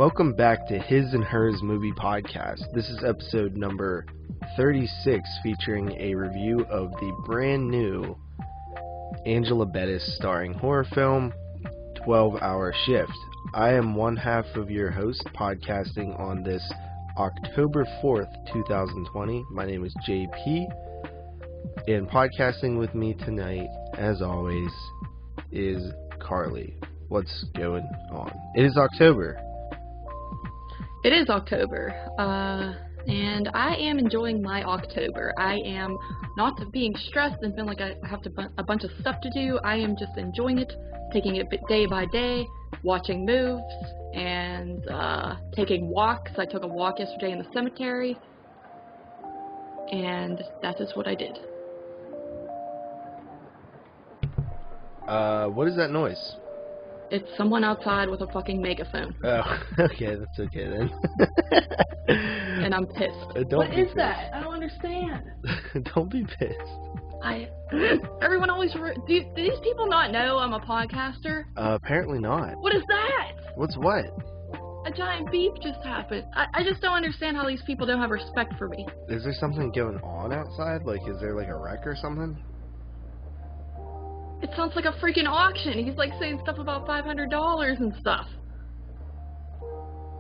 Welcome back to His and Hers Movie Podcast. This is episode number 36, featuring a review of the brand new Angela Bettis starring horror film 12-Hour Shift. I am one half of your host, podcasting on this October 4th, 2020. My name is JP, and podcasting with me tonight, as always, is Carly. What's going on? It is October. It is October, and I am enjoying my October. I am not being stressed and feeling like I have a bunch of stuff to do. I am just enjoying it, taking it day by day, watching moves, and taking walks. I took a walk yesterday in the cemetery, and that is what I did. What is that noise? It's someone outside with a fucking megaphone. Oh, okay, that's okay then. And I'm pissed. What is that? I don't understand. Don't be pissed. Everyone always... Do these people not know I'm a podcaster? Apparently not. What is that? What's what? A giant beep just happened. I just don't understand how these people don't have respect for me. Is there something going on outside? Like, is there like a wreck or something? It sounds like a freaking auction. He's like saying stuff about $500 and stuff.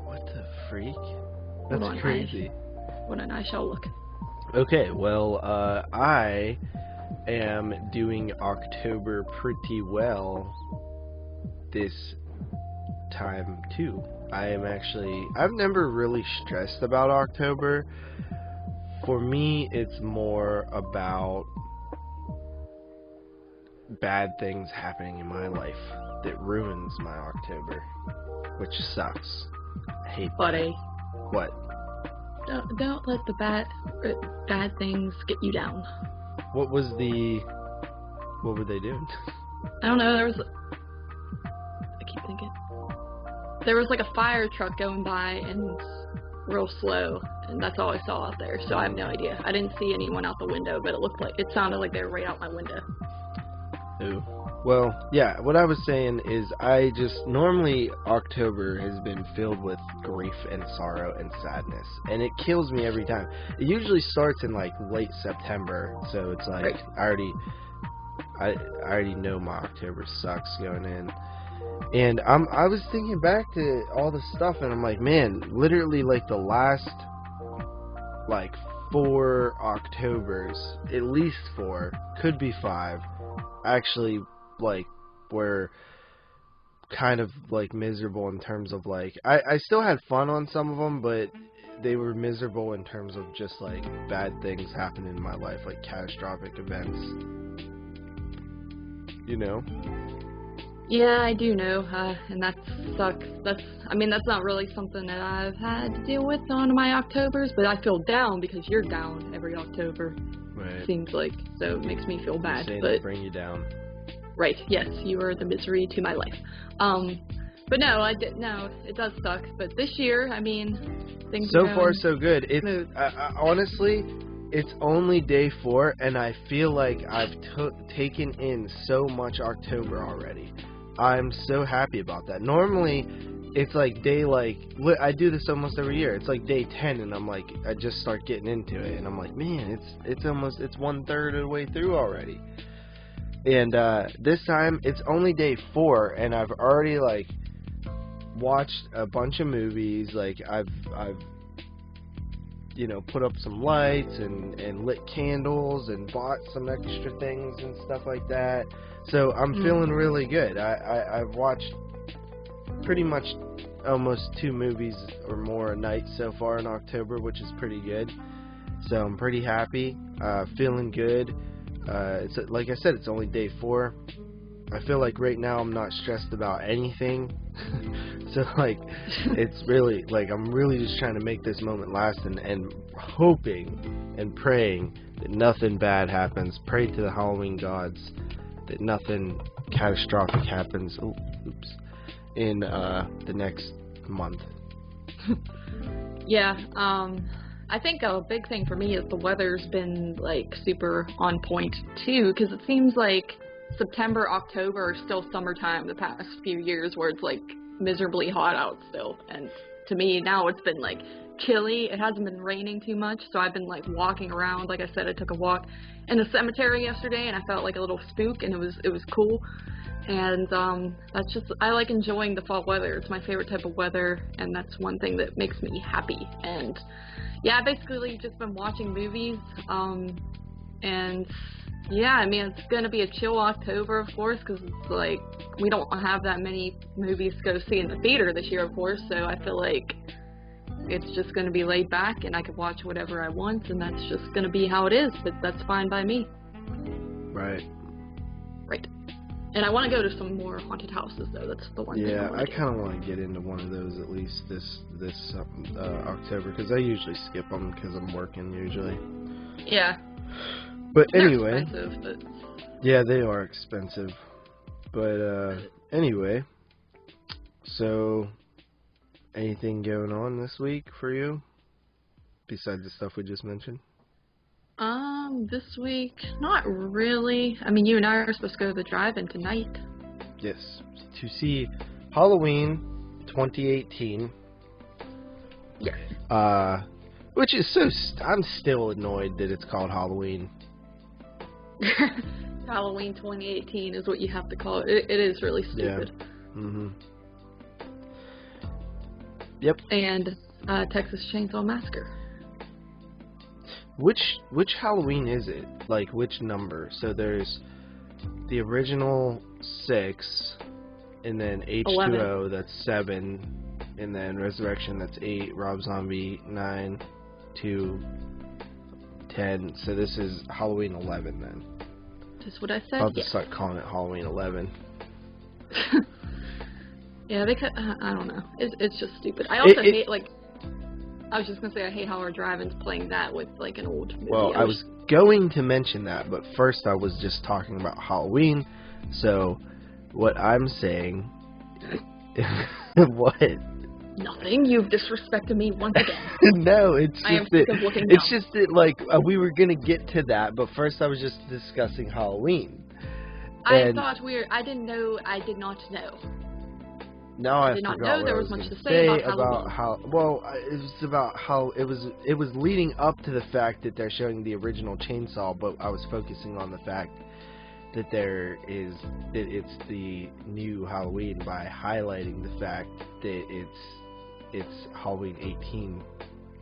What the freak? That's crazy. What an I shall look. Okay, well, I am doing October pretty well this time too. I've never really stressed about October. For me, it's more about bad things happening in my life that ruins my October, which sucks. I hate Buddy. that. What? Don't let the bad things get you down. What were they doing? I don't know, I keep thinking. There was like a fire truck going by and real slow, and that's all I saw out there, so I have no idea. I didn't see anyone out the window, but it sounded like they were right out my window. Ooh. Well, yeah, what I was saying is normally October has been filled with grief and sorrow and sadness, and it kills me every time. It usually starts in like late September, so it's like right. I already know my October sucks going in. And I was thinking back to all the stuff, and I'm like, man, literally like the last like 4 Octobers, at least 4, could be 5, actually like were kind of like miserable in terms of like I still had fun on some of them, but they were miserable in terms of just like bad things happening in my life, like catastrophic events, you know. Yeah, I do know, and that sucks. That's not really something that I've had to deal with on my Octobers, but I feel down because you're down every October. Right. Seems like, so it makes me feel bad. But bring you down. Right. Yes, you are the misery to my life. But no, it does suck. But this year, things so are far so good. It's smooth. Honestly, it's only day 4, and I feel like I've taken in so much October already. I'm so happy about that. Normally, it's like I do this almost every year. It's like day 10, and I'm like, I just start getting into it, and I'm like, man, it's 1/3 of the way through already. And this time, it's only day 4, and I've already like watched a bunch of movies. Like I've put up some lights and lit candles and bought some extra things and stuff like that. So I'm feeling really good. I've watched pretty much almost 2 movies or more a night so far in October, which is pretty good. So I'm pretty happy, feeling good. It's like I said, it's only day 4. I feel like right now I'm not stressed about anything. So like, it's really like I'm really just trying to make this moment last and hoping and praying that nothing bad happens. Pray to the Halloween gods that nothing catastrophic happens. In the next month. Yeah, I think a big thing for me is the weather's been like super on point too, because it seems like September, October are still summertime the past few years, where it's like miserably hot out still, and to me now it's been like chilly. It hasn't been raining too much, so I've been like walking around. Like I said, I took a walk in the cemetery yesterday, and I felt like a little spook, and it was cool. And that's just, I like enjoying the fall weather. It's my favorite type of weather, and that's one thing that makes me happy. And yeah, I basically just been watching movies, and yeah, I mean, it's going to be a chill October, of course, because it's like, we don't have that many movies to go see in the theater this year, of course, so I feel like it's just going to be laid back, and I can watch whatever I want, and that's just going to be how it is, but that's fine by me. Right. Right. And I want to go to some more haunted houses, though. That's the one thing Yeah, I do. kind of want to get into one of those at least this October, because I usually skip them because I'm working usually. Yeah. But They're anyway, expensive, but yeah, they are expensive. But anyway, so anything going on this week for you besides the stuff we just mentioned? this week, not really. I mean, you and I are supposed to go to the drive-in tonight. Yes, to see Halloween 2018. Yes. Which is so. I'm still annoyed that it's called Halloween. Halloween 2018 is what you have to call it. It is really stupid. Yeah. Yep. And Texas Chainsaw Massacre. Which Halloween is it? Like, which number? So there's the original 6, and then H2O, that's 7, and then Resurrection, that's 8, Rob Zombie, 9, 2, 10. So this is Halloween 11 then. Just what I said? I'll just start calling it Halloween 11. Yeah, they could, I don't know. It's just stupid. I also hate, like, I was just going to say I hate how our drive-in's playing that with, like, an old movie. Well, I was going to mention that, but first I was just talking about Halloween. So, what I'm saying... What? Nothing. You've disrespected me once again. No, it's just I am that... sick of looking It's down. just that, like, we were going to get to that, but first I was just discussing Halloween. I thought I did not know. Now I did not forgot know what there I was was much gonna to say about Halloween. how. Well, it was about how it was leading up to the fact that they're showing the original Chainsaw, but I was focusing on the fact that it's the new Halloween by highlighting the fact that it's Halloween 18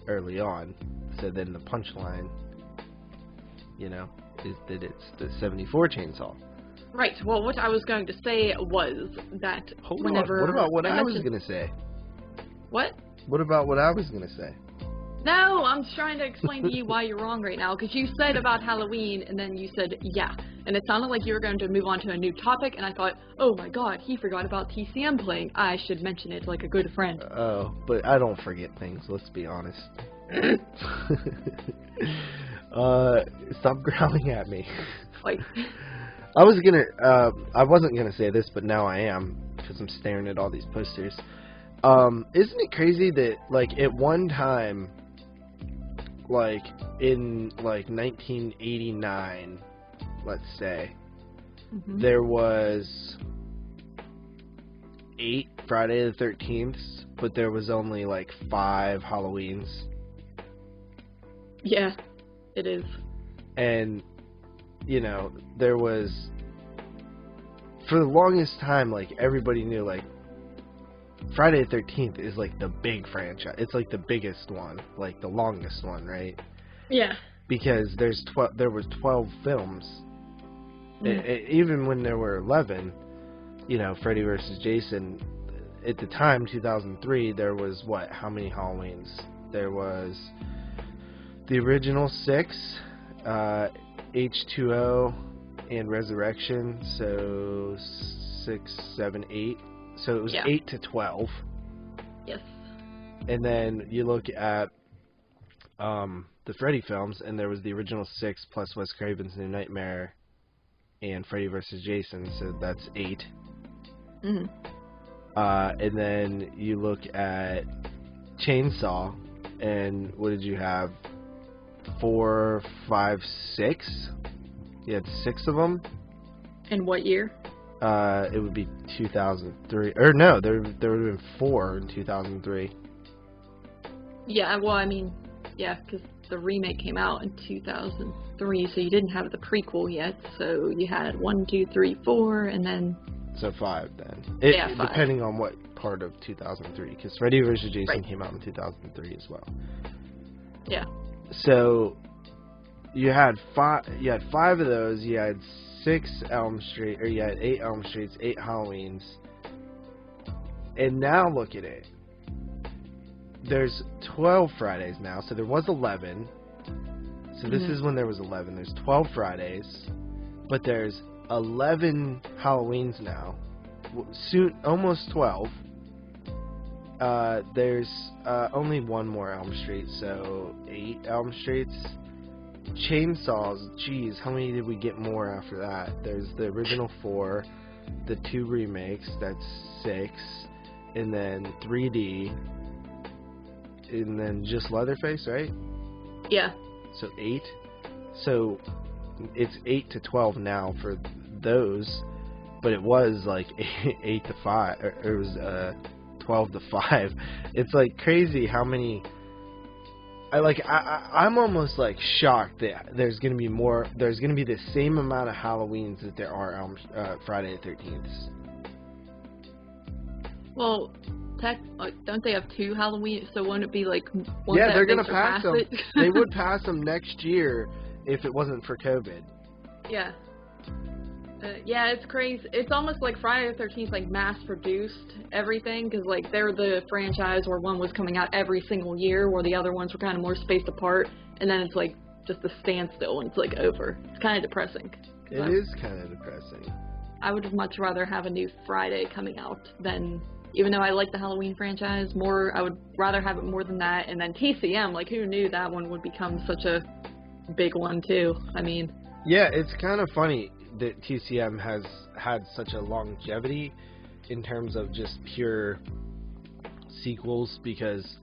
early on. So then the punchline, is that it's the 74 Chainsaw. Right. Well, what I was going to say was that whenever... What about what I was going to say? What? What about what I was going to say? No, I'm trying to explain to you why you're wrong right now, because you said about Halloween, and then you said, yeah. And it sounded like you were going to move on to a new topic, and I thought, oh my god, he forgot about TCM playing. I should mention it like a good friend. Oh, but I don't forget things, let's be honest. Stop growling at me. Like... I wasn't gonna say this, but now I am, because I'm staring at all these posters. Isn't it crazy that, like, at one time, like, in, like, 1989, let's say, there was 8 Friday the 13ths, but there was only, like, 5 Halloweens. Yeah, it is. And... there was, for the longest time, like, everybody knew, like, Friday the 13th is, like, the big franchise. It's, like, the biggest one, like, the longest one, right? Yeah. Because there was 12 films. Even when there were 11, Freddy vs. Jason, at the time, 2003, there was, how many Halloweens? There was the original 6, H2O, and Resurrection, so 6, 7, 8. So it was 8 to 12. Yes. And then you look at the Freddy films, and there was the original 6 plus Wes Craven's New Nightmare and Freddy vs. Jason, so that's 8. And then you look at Chainsaw, and what did you have? 4, 5, 6. You had 6 of them. In what year? It would be 2003. Or no, there would have been 4 in 2003. Yeah, well, I mean, yeah, because the remake came out in 2003, so you didn't have the prequel yet. So you had 1, 2, 3, 4, and then So 5 then. Yeah, 5. Depending on what part of 2003, because Freddy vs. Jason Right. came out in 2003 as well. yeah, So you had 5. You had 5 of those. You had 6 Elm Street, or you had 8 Elm Streets, 8 Halloweens. And now look at it. There's 12 Fridays now, so there was 11. So this Mhm. is when there was 11. There's 12 Fridays, but there's 11 Halloweens now. Soon, almost 12. There's only one more Elm Street, so 8 Elm Streets. Chainsaws, geez, how many did we get more after that? There's the original 4, the 2 remakes, that's 6, and then 3D, and then just Leatherface, right? yeah, So 8. So it's 8 to 12 now for those, but it was like 8 to 5, or it was 12 to 5. It's like crazy how many. I'm almost like shocked that there's gonna be more. There's gonna be the same amount of Halloweens that there are Friday the 13th. Well, don't they have 2 Halloween? So wouldn't it be like one Yeah, that they're they gonna pass them. surpass it? They would pass them next year if it wasn't for COVID. Yeah. Yeah, it's crazy. It's almost like Friday the 13th, like mass-produced everything, because like they're the franchise where one was coming out every single year, where the other ones were kind of more spaced apart, and then it's like just a standstill and it's like over. It's kind of depressing. It is kind of depressing. I would much rather have a new Friday coming out than, even though I like the Halloween franchise more, I would rather have it more than that. And then TCM, like who knew that one would become such a big one too? I mean, Yeah, it's kind of funny that TCM has had such a longevity in terms of just pure sequels, because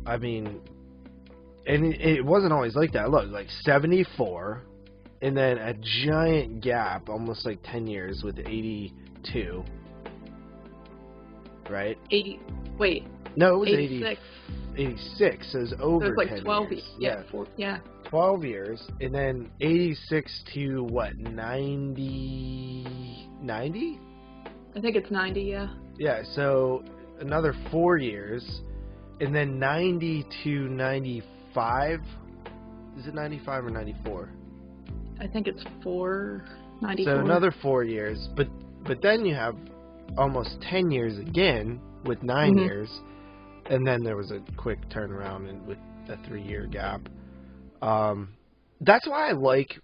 I mean, and it wasn't always like that. Look, like 74, and then a giant gap, almost like 10 years with 82, right? 80, wait, No, it was 86. 86, so it was over So it's like 10 12 years. yeah, yeah. 12 years, and then 86 to what, 90? 90? I think it's 90, yeah. Yeah, so another 4 years, and then 90 to 95. Is it 95 or 94? I think it's 94. So another 4 years, but then you have almost 10 years again with 9 Mhm. years, and then there was a quick turnaround and with a 3-year gap. That's why I like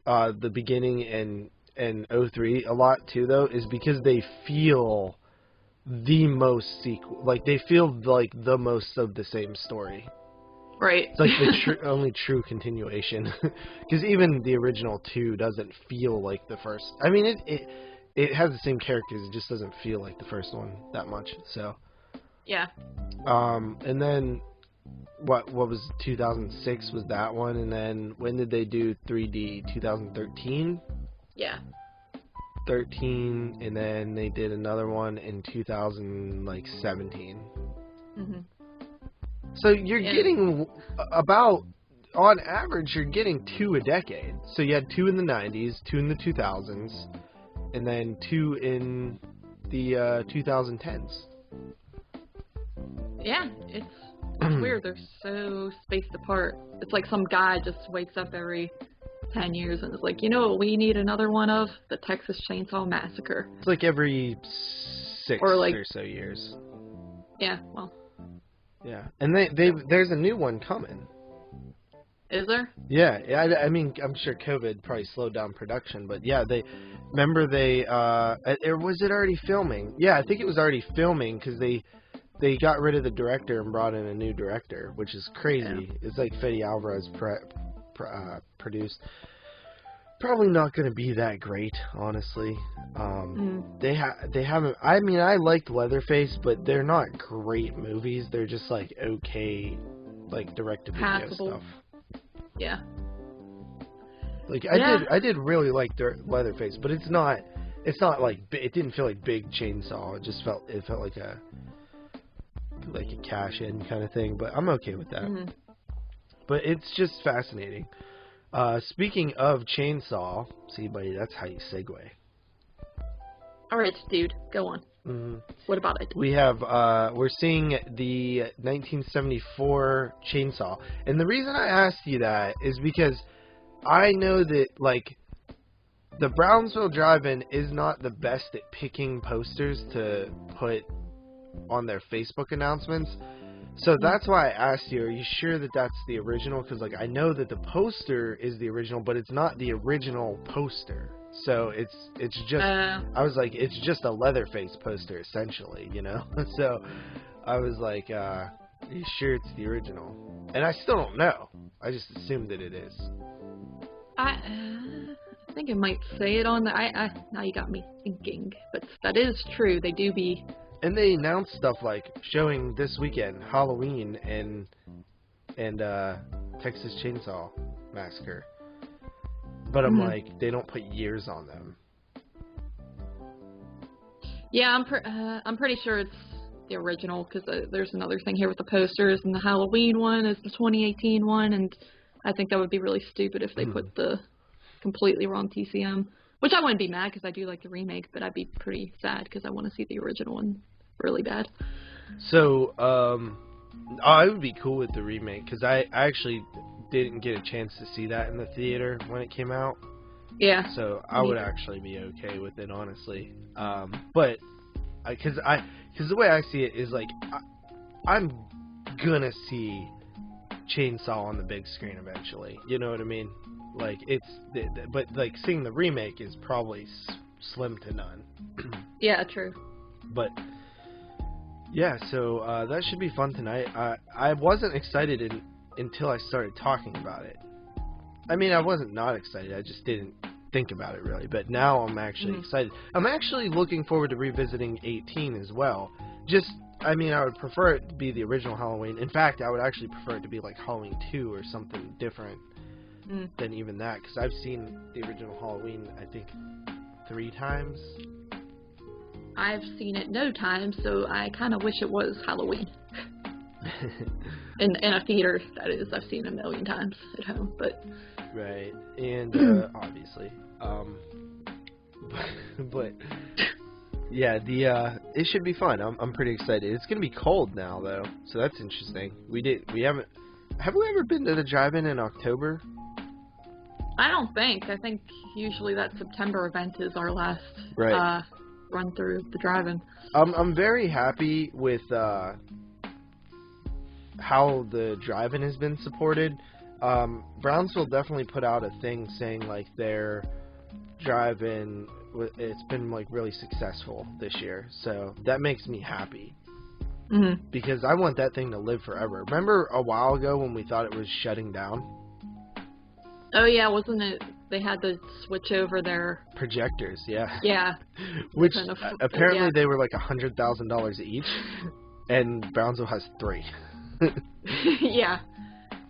the beginning and 03 a lot too, though, is because they feel the most sequel, like they feel like the most of the same story. Right. It's like the only true continuation, because even the original 2 doesn't feel like the first. I mean, it has the same characters, it just doesn't feel like the first one that much. So, Yeah. and then what was 2006 was that one, and then when did they do 3D? 2013. Yeah. 13, and then they did another one in 2017. Mhm. So you're Yeah. getting about, on average, you're getting 2 a decade. So you had 2 in the 90s, 2 in the 2000s, and then 2 in the 2010s. Yeah, it's weird. They're so spaced apart. It's like some guy just wakes up every 10 years and is like, you know what we need another one of? The Texas Chainsaw Massacre. It's like every 6 Or like- or so years. Yeah, well, Yeah, and there's a new one coming. is there? Yeah, I mean, I'm sure COVID probably slowed down production, but yeah, or was it already filming? Yeah, I think it was already filming, because they got rid of the director and brought in a new director, which is crazy. Yeah. It's like Fede Alvarez produced. Probably not going to be that great, honestly. They haven't. I mean, I liked Leatherface, but they're not great movies. They're just like okay, like direct-to-video Passable. stuff. Yeah. Like Yeah. I did really like Leatherface, but it's not like it didn't feel like Big Chainsaw. It felt like a like a cash in kind of thing, but I'm okay with that. Mm-hmm. But it's just fascinating. Speaking of Chainsaw, see, buddy, that's how you segue. All right, dude, go on. Mm-hmm. What about it? We have, we're seeing the 1974 Chainsaw. And the reason I asked you that is because I know that, like, the Brownsville Drive-In is not the best at picking posters to put on their Facebook announcements. So that's why I asked you, are you sure that that's the original? Because, like, I know that the poster is the original, but it's not the original poster. So it's just, I was like, it's just a Leatherface poster, essentially, you know? So I was like, are you sure it's the original? And I still don't know. I just assumed that it is. I think it might say it on the. Now you got me thinking, but that is true. They do be. And they announced stuff like showing this weekend Halloween and Texas Chainsaw Massacre. But I'm like, they don't put years on them. Yeah, I'm pretty sure it's the original because there's another thing here with the posters, and the Halloween one is the 2018 one, and I think that would be really stupid if they put the completely wrong TCM. Which I wouldn't be mad because I do like the remake, but I'd be pretty sad because I want to see the original one really bad. So, I would be cool with the remake because I actually didn't get a chance to see that in the theater when it came out. Yeah. So I would actually be okay with it, honestly. But because the way I see it is like I'm gonna see Chainsaw on the big screen eventually. You know what I mean? Like but like seeing the remake is probably slim to none. Yeah, true. But yeah, so that should be fun tonight. I wasn't excited until I started talking about it. I mean, I wasn't not excited. I just didn't think about it really. But now I'm actually excited. I'm actually looking forward to revisiting 18 as well. I mean, I would prefer it to be the original Halloween. In fact, I would actually prefer it to be like Halloween 2 or something different than even that. Because I've seen the original Halloween, I think, 3 times. I've seen it no time, so I kind of wish it was Halloween. in a theater, that is. I've seen it a million times at home, but... Right, and obviously. But yeah, it should be fun. I'm pretty excited. It's gonna be cold now though, so that's interesting. Have we ever been to the drive-in in October? I don't think. I think usually that September event is our last run through the drive-in. I'm very happy with how the drive-in has been supported. Brownsville definitely put out a thing saying like their drive-in, it's been like really successful this year, so that makes me happy. Because I want that thing to live forever. Remember a while ago when we thought it was shutting down? Oh yeah, wasn't it? They had to switch over their projectors, yeah. Yeah. Which apparently they were like $100,000 each, and Brownsville has 3. Yeah.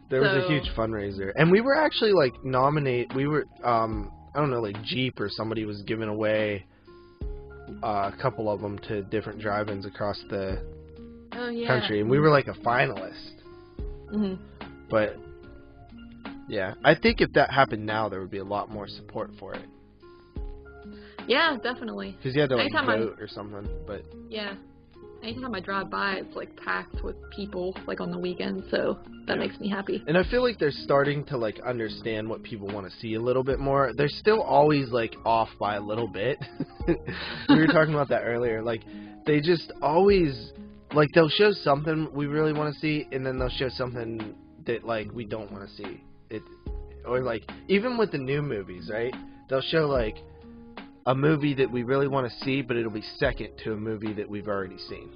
There was a huge fundraiser, and we were actually like we were I don't know, like Jeep or somebody was giving away a couple of them to different drive-ins across the country, and we were like a finalist. But yeah, I think if that happened now, there would be a lot more support for it. Yeah, definitely. Because you had to like vote or something, but yeah. Anytime I drive by, it's like packed with people, like on the weekend, so that makes me happy. And I feel like they're starting to like understand what people want to see a little bit more. They're still always like off by a little bit. We were talking about that earlier. Like they just always like they'll show something we really want to see, and then they'll show something that like we don't want to see. Or like even with the new movies, right? They'll show like a movie that we really want to see, but it'll be second to a movie that we've already seen.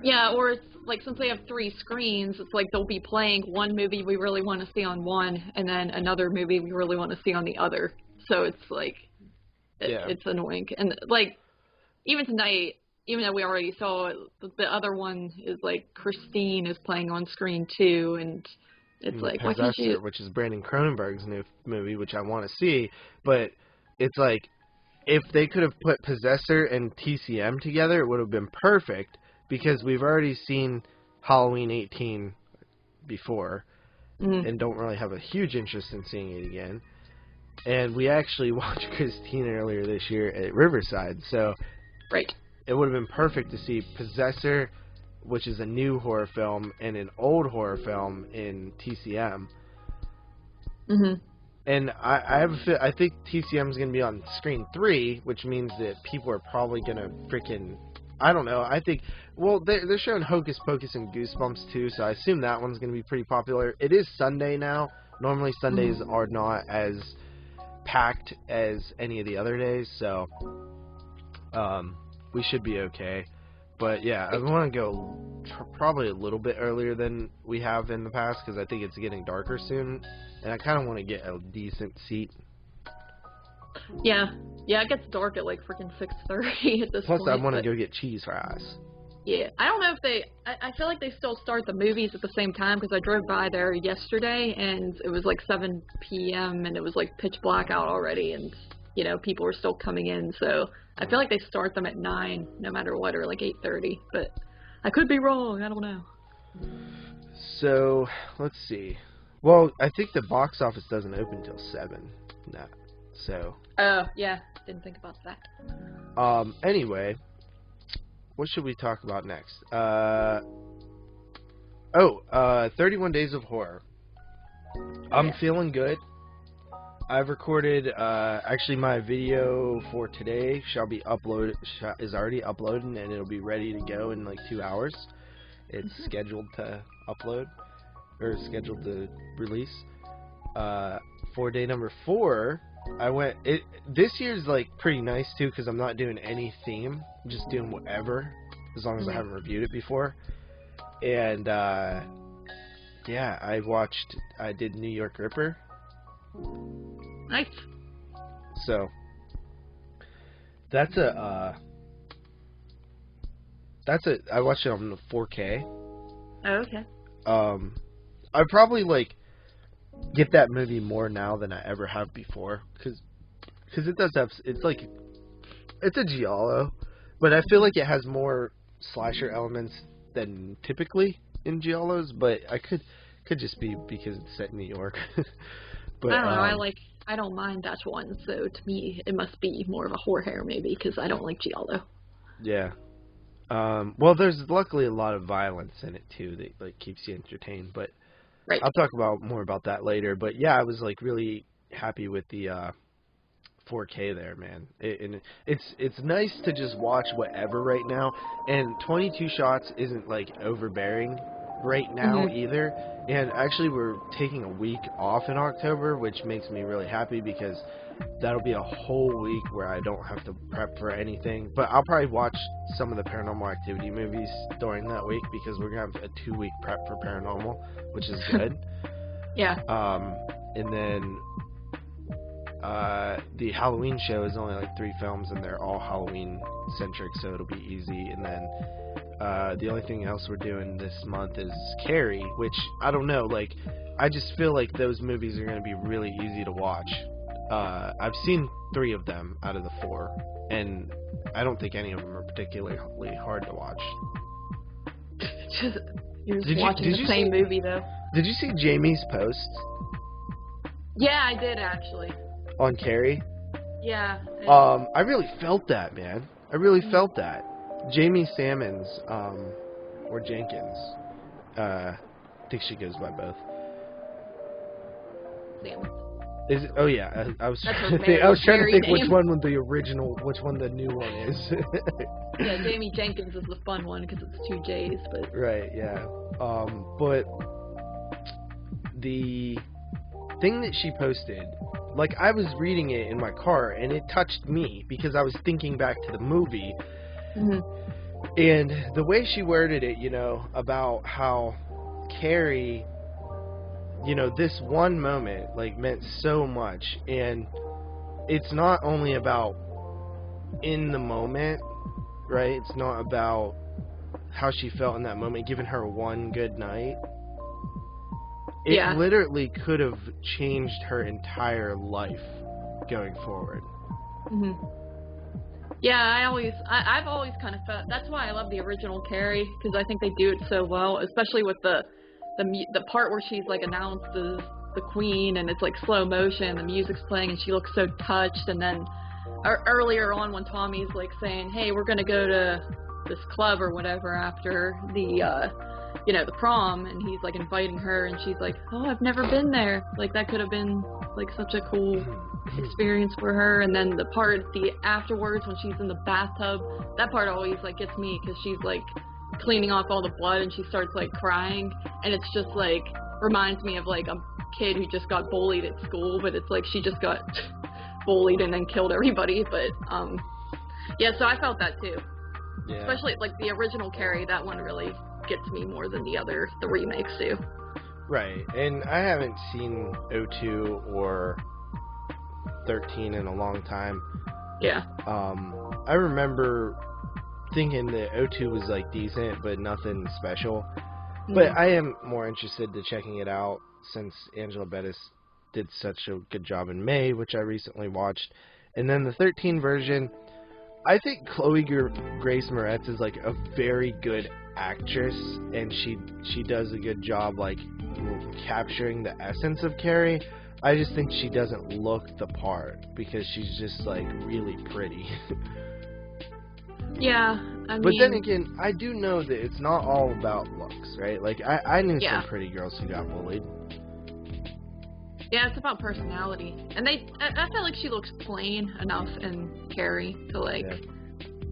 Yeah, or it's like since they have 3 screens, it's like they'll be playing one movie we really want to see on one, and then another movie we really want to see on the other. So it's like, it's annoying. And like, even tonight, even though we already saw it, the other one is like Christine is playing on screen too, and it's like, why can't you... which is Brandon Cronenberg's new movie, which I want to see, but it's like, if they could have put Possessor and TCM together, it would have been perfect, because we've already seen Halloween 18 before and don't really have a huge interest in seeing it again. And we actually watched Christine earlier this year at Riverside, so Right. it would have been perfect to see Possessor, which is a new horror film, and an old horror film in TCM. And I think TCM is going to be on screen 3, which means that people are probably going to freaking, I don't know, I think, well, they're showing Hocus Pocus and Goosebumps too, so I assume that one's going to be pretty popular. It is Sunday now. Normally Sundays are not as packed as any of the other days, so we should be okay. But yeah, I want to go probably a little bit earlier than we have in the past, because I think it's getting darker soon, and I kind of want to get a decent seat. Yeah, it gets dark at like freaking 6:30 at this point. Plus, I want to go get cheese fries. Yeah, I don't know if they. I feel like they still start the movies at the same time, because I drove by there yesterday and it was like 7 p.m. and it was like pitch black out already, and you know people were still coming in. So I feel like they start them at 9, no matter what, or like 8:30. But I could be wrong. I don't know. So let's see. Well, I think the box office doesn't open till 7. No. So. Oh yeah, didn't think about that. Anyway, what should we talk about next? 31 Days of Horror. I'm feeling good. I've recorded, actually my video for today is already uploaded, and it'll be ready to go in like 2 hours. It's scheduled to upload, or scheduled to release. For day number 4, this year's like pretty nice too, because I'm not doing any theme, I'm just doing whatever, as long as I haven't reviewed it before. And yeah, I did New York Ripper. Nice. So I watched it on the 4K. Oh, okay. I probably like get that movie more now than I ever have before, because it does have, it's a giallo, but I feel like it has more slasher elements than typically in giallos, but I could just be because it's set in New York. But I don't know, I don't mind that one, so to me it must be more of a horror maybe, because I don't like giallo. Yeah. Well, there's luckily a lot of violence in it too that like keeps you entertained, but right. I'll talk more about that later. But yeah, I was like really happy with the 4K there, man. And it's nice to just watch whatever right now, and 22 shots isn't like overbearing right now either. And actually we're taking a week off in October, which makes me really happy, because that'll be a whole week where I don't have to prep for anything. But I'll probably watch some of the Paranormal Activity movies during that week, because we're gonna have a 2-week prep for Paranormal, which is good. Yeah. And then the Halloween show is only like 3 films, and they're all Halloween centric, so it'll be easy. And then the only thing else we're doing this month is Carrie, which I don't know, like I just feel like those movies are going to be really easy to watch. I've seen 3 of them out of the 4, and I don't think any of them are particularly hard to watch. You're just watching the same movie though. Did you see Jamie's post? Yeah, I did actually. On Carrie? Yeah. I really felt that, man. I really felt that. Jamie Sammons, or Jenkins, I think she goes by both. Sammons. Is it? Oh yeah, I was trying to think. I was trying to think which one which one the new one is. Yeah, Jamie Jenkins is the fun one because it's 2 J's, but. Right. Yeah. But the thing that she posted, like I was reading it in my car, and it touched me because I was thinking back to the movie. And the way she worded it, you know, about how Carrie, you know, this one moment like meant so much, and it's not only about in the moment, right? It's not about how she felt in that moment, giving her one good night. It literally could have changed her entire life going forward. Yeah, I've always kind of felt that's why I love the original Carrie because I think they do it so well, especially with the part where she's like announced as the queen and it's like slow motion, the music's playing and she looks so touched, and then earlier on when Tommy's like saying, "Hey, we're gonna go to this club or whatever after the prom," and he's like inviting her, and she's like, "Oh, I've never been there." Like that could have been like such a cool experience for her. And then the afterwards when she's in the bathtub, that part always like gets me because she's like cleaning off all the blood and she starts like crying, and it's just like reminds me of like a kid who just got bullied at school, but it's like she just got bullied and then killed everybody. But yeah, so I felt that too. Yeah. Especially like the original Carrie, that one really gets me more than the remakes do. Right, and I haven't seen 02 or 13 in a long time. Yeah. I remember thinking that 02 was like decent, but nothing special. But I am more interested to checking it out since Angela Bettis did such a good job in May, which I recently watched. And then the 13 version, I think Chloe Grace Moretz is like a very good actress, and she does a good job like capturing the essence of Carrie. I just think she doesn't look the part because she's just like really pretty. Yeah, I mean. But then again, I do know that it's not all about looks, right? Like I knew some pretty girls who got bullied. Yeah, it's about personality, and I feel like she looks plain enough in Carrie to like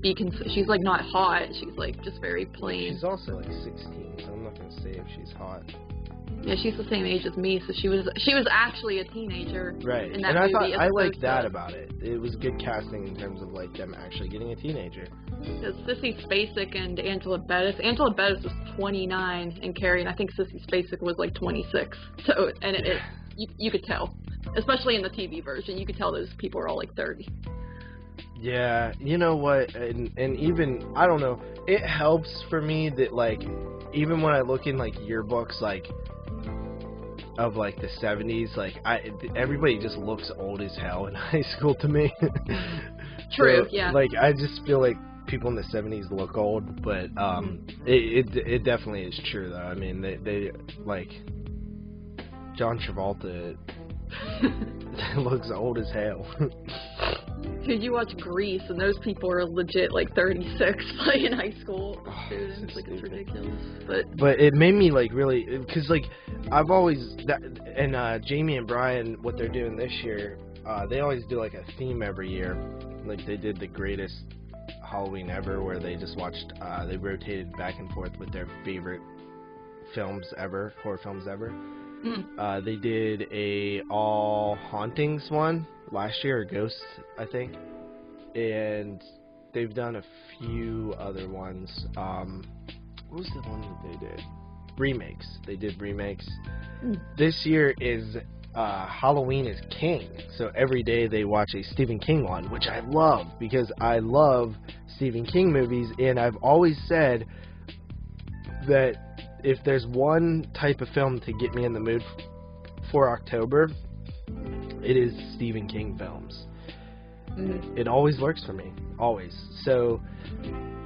be she's like not hot. She's like just very plain. She's also like 16, so I'm not gonna say if she's hot. Yeah, she's the same age as me, so she was actually a teenager. Right, in that and movie, I like that about it. It was good casting in terms of like them actually getting a teenager. Because Sissy Spacek and Angela Bettis was 29 in Carrie, and I think Sissy Spacek was like 26. So, and you could tell, especially in the TV version, you could tell those people are all like 30. Yeah, you know what, and even, I don't know, it helps for me that, like, even when I look in, like, yearbooks, like, of, like, the 70s, like, everybody just looks old as hell in high school to me. True, so, yeah. Like, I just feel like people in the 70s look old, but, it definitely is true, though. I mean, they like, John Travolta looks old as hell. Dude, you watch Grease, and those people are legit like 36 playing high school students. So like, it's stupid. ridiculous. But it made me like really, because like I've always and Jamie and Brian, what they're doing this year, they always do like a theme every year. Like they did the greatest Halloween ever, where they just watched, they rotated back and forth with their favorite films ever, horror films ever. They did a all hauntings one last year, or ghosts, I think, and they've done a few other ones. What was the one that they did? Remakes. They did remakes. This year is Halloween is King, so every day they watch a Stephen King one, which I love because I love Stephen King movies, and I've always said that if there's one type of film to get me in the mood for October, it is Stephen King films. It always works for me, always. So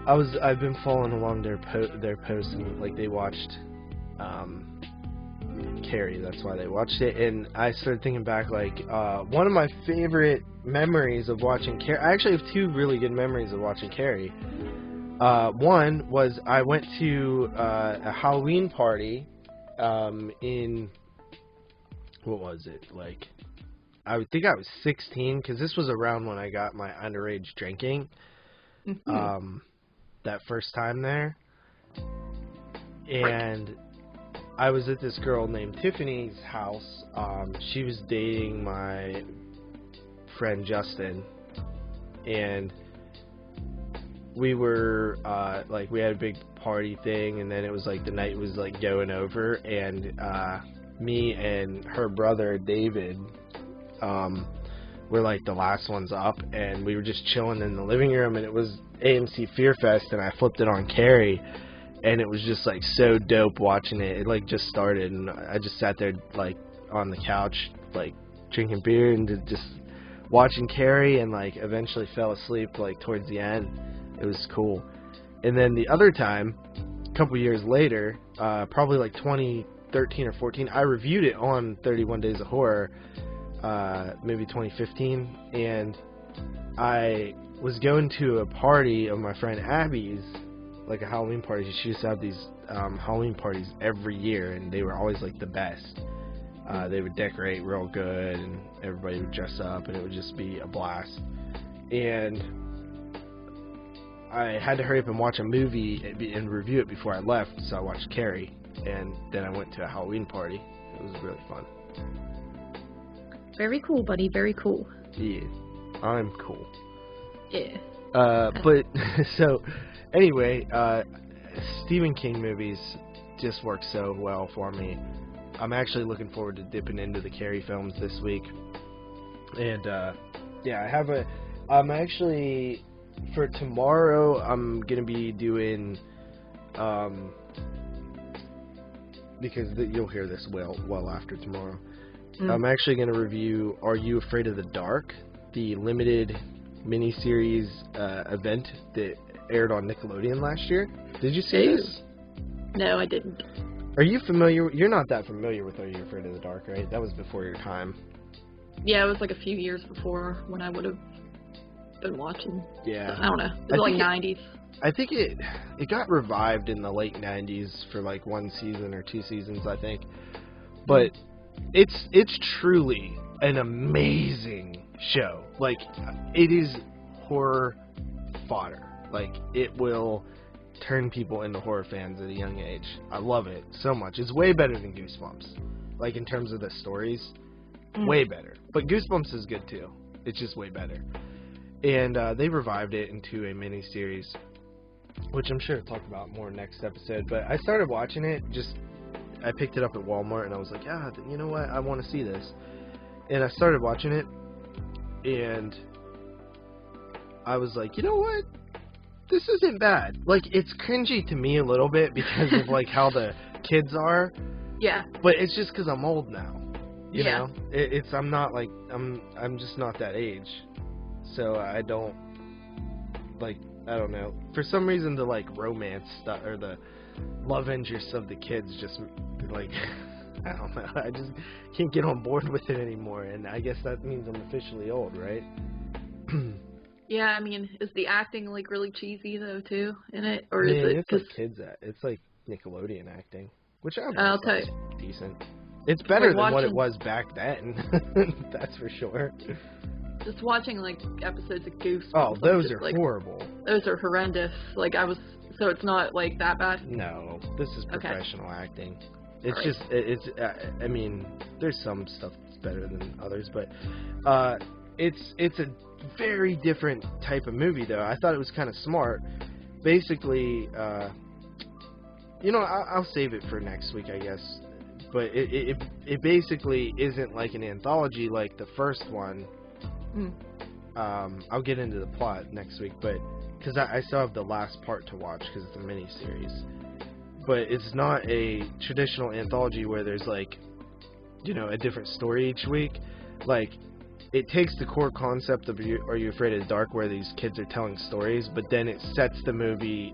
I've been following along their posts, and like they watched Carrie. That's why they watched it, and I started thinking back, like one of my favorite memories of watching Carrie. I actually have two really good memories of watching Carrie. One was I went to a Halloween party in, what was it, like, I think I was 16, because this was around when I got my underage drinking, that first time there, and I was at this girl named Tiffany's house. She was dating my friend Justin, and we were like, we had a big party thing, and then it was like the night was like going over, and me and her brother David were like the last ones up, and we were just chilling in the living room, and it was AMC Fear Fest, and I flipped it on Carrie, and it was just like so dope watching it. It like just started, and I just sat there like on the couch like drinking beer and just watching Carrie and like eventually fell asleep like towards the end. It was cool. And then the other time, a couple years later, probably like 2013 or 14, I reviewed it on 31 Days of Horror, maybe 2015, and I was going to a party of my friend Abby's, like a Halloween party. She used to have these Halloween parties every year, and they were always like the best. They would decorate real good, and everybody would dress up, and it would just be a blast. And I had to hurry up and watch a movie and review it before I left, so I watched Carrie, and then I went to a Halloween party. It was really fun. Very cool, buddy. Very cool. Yeah, I'm cool. Yeah. But, so, anyway, Stephen King movies just work so well for me. I'm actually looking forward to dipping into the Carrie films this week. And, yeah, I'm actually, for tomorrow, I'm going to be doing, because you'll hear this well after tomorrow. I'm actually going to review Are You Afraid of the Dark, the limited miniseries event that aired on Nickelodeon last year. Did you see this? No, I didn't. Are you familiar? You're not that familiar with Are You Afraid of the Dark, right? That was before your time. Yeah, it was like a few years before when I would have been watching. Yeah. So, I don't know. It was like 90s. I think it got revived in the late 90s for like one season or two seasons, I think. But it's truly an amazing show. Like, it is horror fodder. Like, it will turn people into horror fans at a young age. I love it so much. It's way better than Goosebumps. Like, in terms of the stories, way better. But Goosebumps is good too. It's just way better. And they revived it into a miniseries, which I'm sure we'll talk about more next episode. But I started watching it, I picked it up at Walmart, and I was like, you know what, I want to see this. And I started watching it, and I was like, you know what, this isn't bad. Like, it's cringy to me a little bit because of, like, how the kids are. Yeah. But it's just because I'm old now. You Yeah. know? I'm just not that age. So I don't, like, I don't know. For some reason, the, like, romance stuff, or the love interests of the kids just, like, I don't know. I just can't get on board with it anymore. And I guess that means I'm officially old, right? Yeah, I mean, is the acting, like, really cheesy, though, too, in it? Or is it... It's like kids it's like Nickelodeon acting, which I'll tell you. Decent. It's better like than what it was back then. That's for sure. Just watching, like, episodes of Goosebumps. Oh, those are like, horrible. Those are horrendous. Like, so it's not, like, that bad? No, this is professional acting. It's Right. just, I mean, there's some stuff that's better than others, but it's a very different type of movie, though. I thought it was kind of smart. Basically, you know, I'll save it for next week, I guess. But it basically isn't like an anthology like the first one. I'll get into the plot next week, but because I still have the last part to watch because it's a mini-series. But it's not a traditional anthology where there's, like, you know, a different story each week. Like, it takes the core concept of Are You Afraid of the Dark, where these kids are telling stories, but then it sets the movie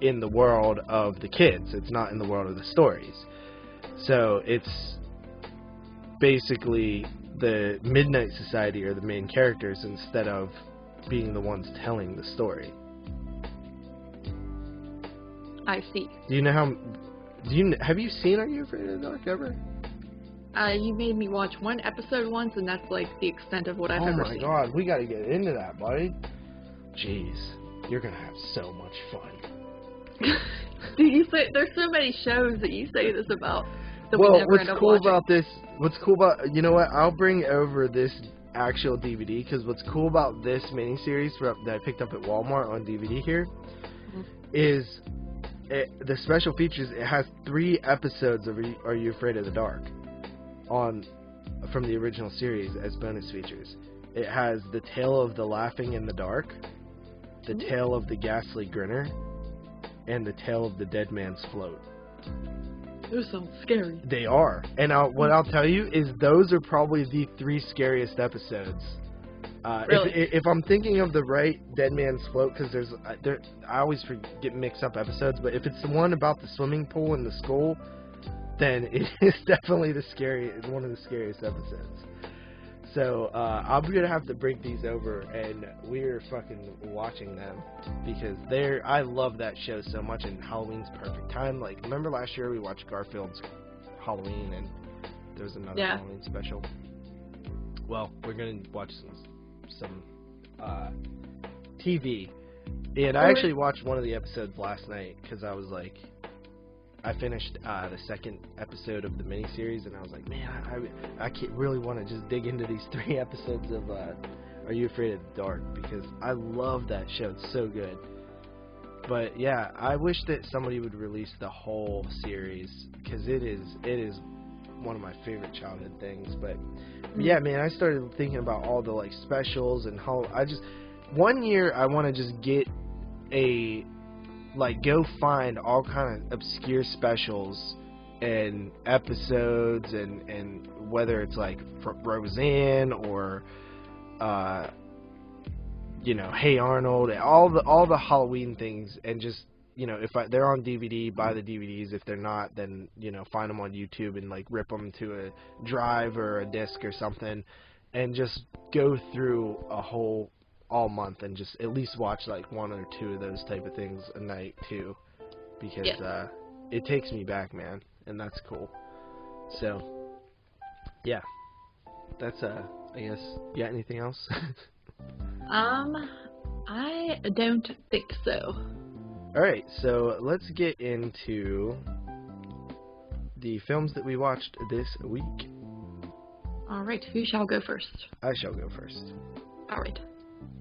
in the world of the kids. It's not in the world of the stories. So it's basically the Midnight Society are the main characters instead of being the ones telling the story. I see. Do you know how... have you seen Are You Afraid of the Dark ever? You made me watch one episode once, and that's, like, the extent of what I've ever seen. Oh my god, we gotta get into that, buddy. Jeez, you're gonna have so much fun. Do you say... There's so many shows that you say this about that well, we never what's end up cool watching. about this... What's cool about... You know what? I'll bring over this actual DVD, because what's cool about this miniseries that I picked up at Walmart on DVD here is... the special features, it has 3 episodes of Are You Afraid of the Dark from the original series as bonus features. It has The Tale of the Laughing in the Dark, The Tale of the Ghastly Grinner, and The Tale of the Dead Man's Float. Those sound scary. They are. And what I'll tell you is those are probably the 3 scariest episodes Really? If I'm thinking of the right Dead Man's Float, because I always get mixed up episodes, but if it's the one about the swimming pool and the skull, then it is definitely one of the scariest episodes. So I'm gonna have to bring these over, and we're fucking watching them because I love that show so much, and Halloween's perfect time. Like, remember last year we watched Garfield's Halloween, and there was another Halloween special. Well, we're gonna watch some TV, and I actually watched one of the episodes last night because I was like, I finished the second episode of the miniseries, and I was like, man, I can't really want to just dig into these 3 episodes of Are You Afraid of the Dark, because I love that show. It's so good. But yeah, I wish that somebody would release the whole series, because it is one of my favorite childhood things. But yeah, man, I started thinking about all the like specials and how one year I want to just get go find all kind of obscure specials and episodes, and whether it's like Roseanne or Hey Arnold, all the Halloween things, and just if they're on DVD, buy the DVDs. If they're not, then find them on YouTube and like rip them to a drive or a disc or something, and just go through all month and just at least watch like 1 or 2 of those type of things a night too, because it takes me back, man, and that's cool. So yeah, that's I guess. You got anything else? I don't think so. Alright, so let's get into the films that we watched this week. Alright, who shall go first? I shall go first. Alright.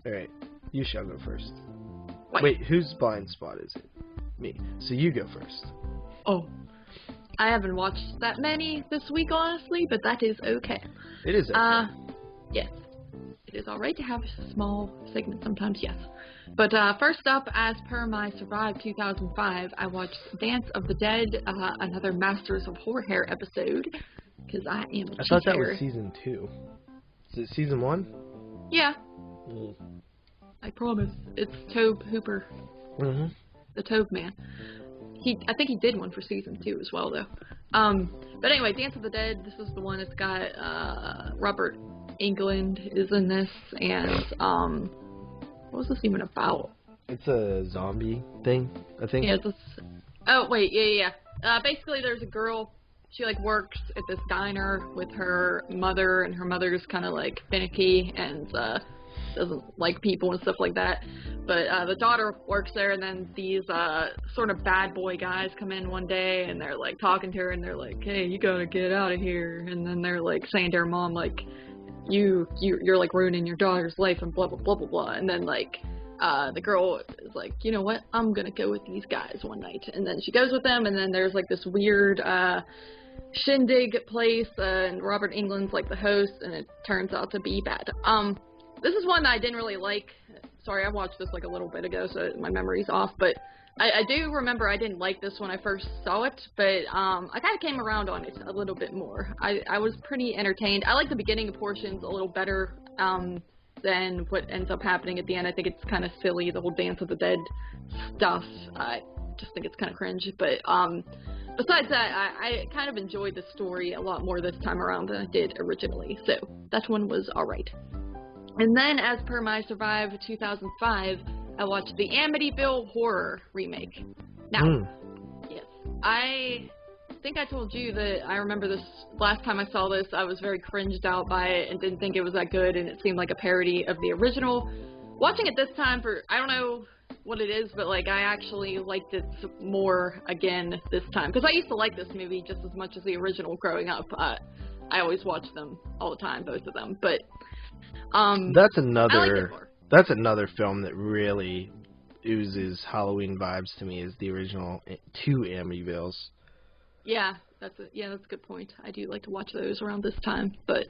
Alright, you shall go first. Wait, whose blind spot is it? Me. So you go first. Oh. I haven't watched that many this week, honestly, but that is okay. It is okay. Yes. It is alright to have a small segment sometimes, yes. But first up, as per my Survive 2005, I watched Dance of the Dead, another Masters of Horror episode, because I am a I thought that was season 2. Is it season 1? Yeah. Mm. I promise. It's Tobe Hooper. Mm-hmm. The Tobe Man. I think he did one for season 2 as well, though. But anyway, Dance of the Dead, this is the one that's got Robert Englund is in this, and what was this even about? It's a zombie thing, I think. Yeah, oh wait, yeah. Basically, there's a girl. She like works at this diner with her mother, and her mother's kind of like finicky and doesn't like people and stuff like that. But the daughter works there, and then these sort of bad boy guys come in one day, and they're like talking to her, and they're like, "Hey, you gotta get out of here." And then they're like saying to her mom, like, you're like ruining your daughter's life and blah blah blah blah blah. And then like the girl is like, you know what, I'm gonna go with these guys one night. And then she goes with them, and then there's like this weird shindig place, and Robert Englund's like the host, and it turns out to be bad. This is one that I didn't really like. Sorry, I watched this like a little bit ago, so my memory's off, but I do remember I didn't like this when I first saw it, but I kind of came around on it a little bit more. I was pretty entertained. I like the beginning portions a little better than what ends up happening at the end. I think it's kind of silly, the whole Dance of the Dead stuff. I just think it's kind of cringe, but besides that, I kind of enjoyed the story a lot more this time around than I did originally, so that one was alright. And then, as per my Survive 2005, I watched the Amityville Horror remake. Now, yes, I think I told you that I remember this last time I saw this, I was very cringed out by it and didn't think it was that good, and it seemed like a parody of the original. Watching it this time, I don't know what it is, but like I actually liked it more again this time, because I used to like this movie just as much as the original growing up. I always watched them all the time, both of them, but that's another film that really oozes Halloween vibes to me, is the original 2 Amityvilles. Yeah, that's a good point. I do like to watch those around this time, but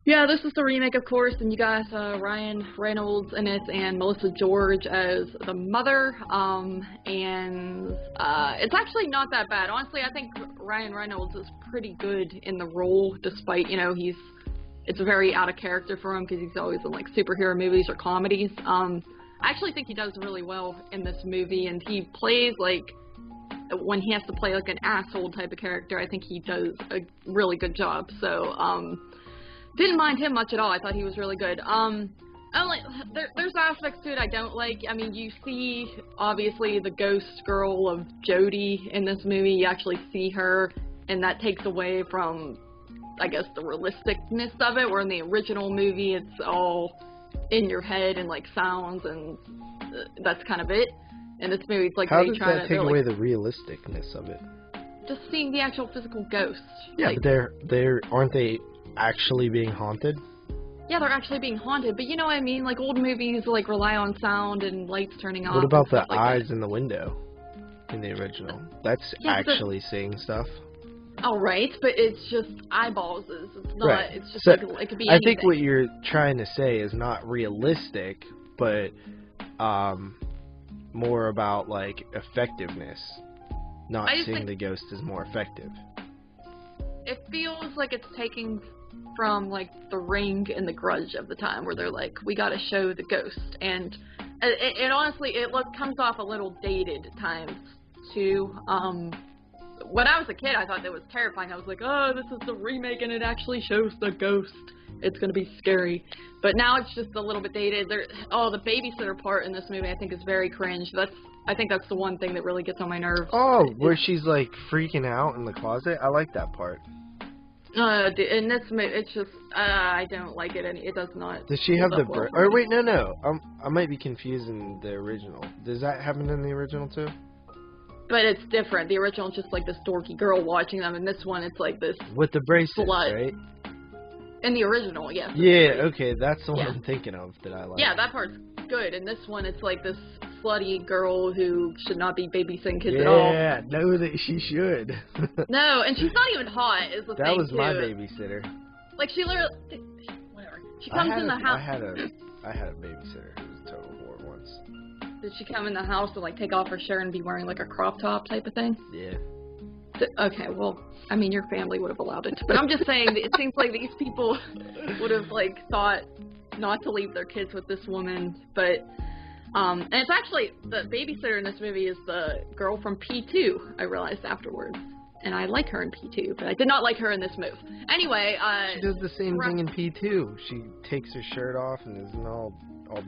yeah, this is the remake, of course, and you got Ryan Reynolds in it and Melissa George as the mother, and it's actually not that bad. Honestly, I think Ryan Reynolds is pretty good in the role, despite, he's it's very out of character for him because he's always in like superhero movies or comedies. I actually think he does really well in this movie, and he plays like, when he has to play like an asshole type of character, I think he does a really good job. So didn't mind him much at all. I thought he was really good. There's aspects to it I don't like. I mean, you see, obviously, the ghost girl of Jodie in this movie. You actually see her, and that takes away from, I guess, the realisticness of it, where in the original movie, it's all in your head and, like, sounds, and that's kind of it. In this movie, it's like how they does try that to... take like, away the realisticness of it? just seeing the actual physical ghost. Yeah, like, but aren't they actually being haunted? yeah, they're actually being haunted, but you know what I mean? Like, old movies, like, rely on sound and lights turning off. What about and the stuff like eyes that. in the window in the original? That's Yeah, but actually seeing stuff. All right, but it's just eyeballs. It's not. Right. It's just So, like it could be I anything. think what you're trying to say is not realistic, but more about, like, effectiveness. Not I just seeing think- the ghost is more effective. It feels like it's taking from like The Ring and The Grudge of the time, where they're like, we got to show the ghost, and it honestly comes off a little dated at times too. When I was a kid, I thought that was terrifying. I was like, oh, this is the remake, and it actually shows the ghost. It's gonna be scary. But now it's just a little bit dated. The babysitter part in this movie, I think, is very cringe. I think that's the one thing that really gets on my nerves. Oh, where she's, like, freaking out in the closet? I like that part. In this movie, it's just, I don't like it, and it does not. Does she have hold the... up well. Or wait, no. I might be confusing the original. Does that happen in the original, too? But it's different. The original is just like this dorky girl watching them, and this one, it's like this. With the bracelets, Blood. right? In the original, yes. Yeah, okay, that's the one Yeah. I'm thinking of that I like. Yeah, that part's good. And this one, it's like this slutty girl who should not be babysitting kids at all. Yeah, know that she should. No, and she's not even hot, is the That thing, was too. my babysitter. Like, she literally... Whatever. She comes in the house... I had a babysitter who was a total whore once. Did she come in the house and, like, take off her shirt and be wearing, like, a crop top type of thing? Yeah. Okay, well, I mean, your family would have allowed it. But I'm just saying, that it seems like these people would have, like, thought not to leave their kids with this woman. But, and it's actually, the babysitter in this movie is the girl from P2, I realized afterwards. And I like her in P2, but I did not like her in this move. Anyway, She does the same thing in P2. She takes her shirt off and isn't all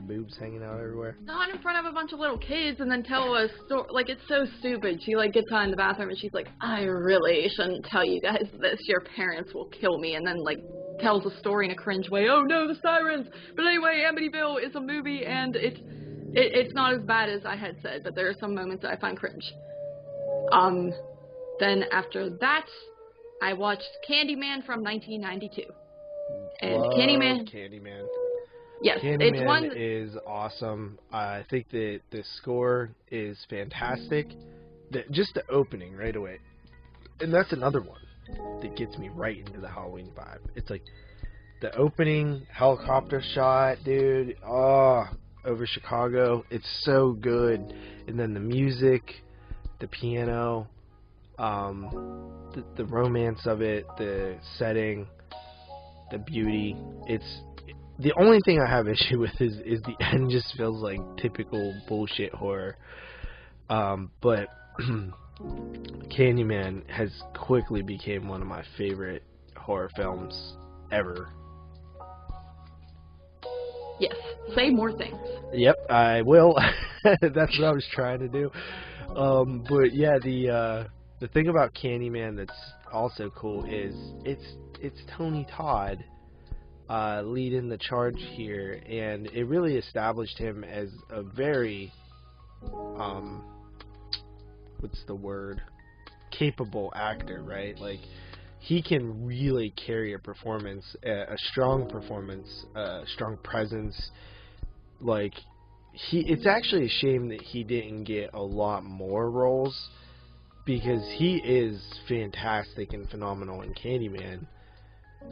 boobs hanging out everywhere. not in front of a bunch of little kids and then tell a story. Like, it's so stupid. She, like, gets on in the bathroom and she's like, I really shouldn't tell you guys this. Your parents will kill me. And then, like, tells a story in a cringe way. Oh, no, the sirens. But anyway, Amityville is a movie, and it's not as bad as I had said, but there are some moments that I find cringe. Then after that, I watched Candyman from 1992. And Love Candyman. Yes, Candyman it's one... is awesome. I think that the score is fantastic. Just the opening right away. And that's another one that gets me right into the Halloween vibe. It's like the opening helicopter shot, dude. Oh, over Chicago. It's so good. And then the music, the piano, the romance of it, the setting, the beauty. It's the only thing I have issue with is the end just feels like typical bullshit horror. But Candyman has quickly became one of my favorite horror films ever. Yes, say more things. Yep, I will. That's what I was trying to do. But yeah, the thing about Candyman that's also cool is it's Tony Todd leading the charge here, and it really established him as a very what's the word, capable actor, right? Like, he can really carry a performance, a strong performance, a strong presence. Like, it's actually a shame that he didn't get a lot more roles, because he is fantastic and phenomenal in Candyman.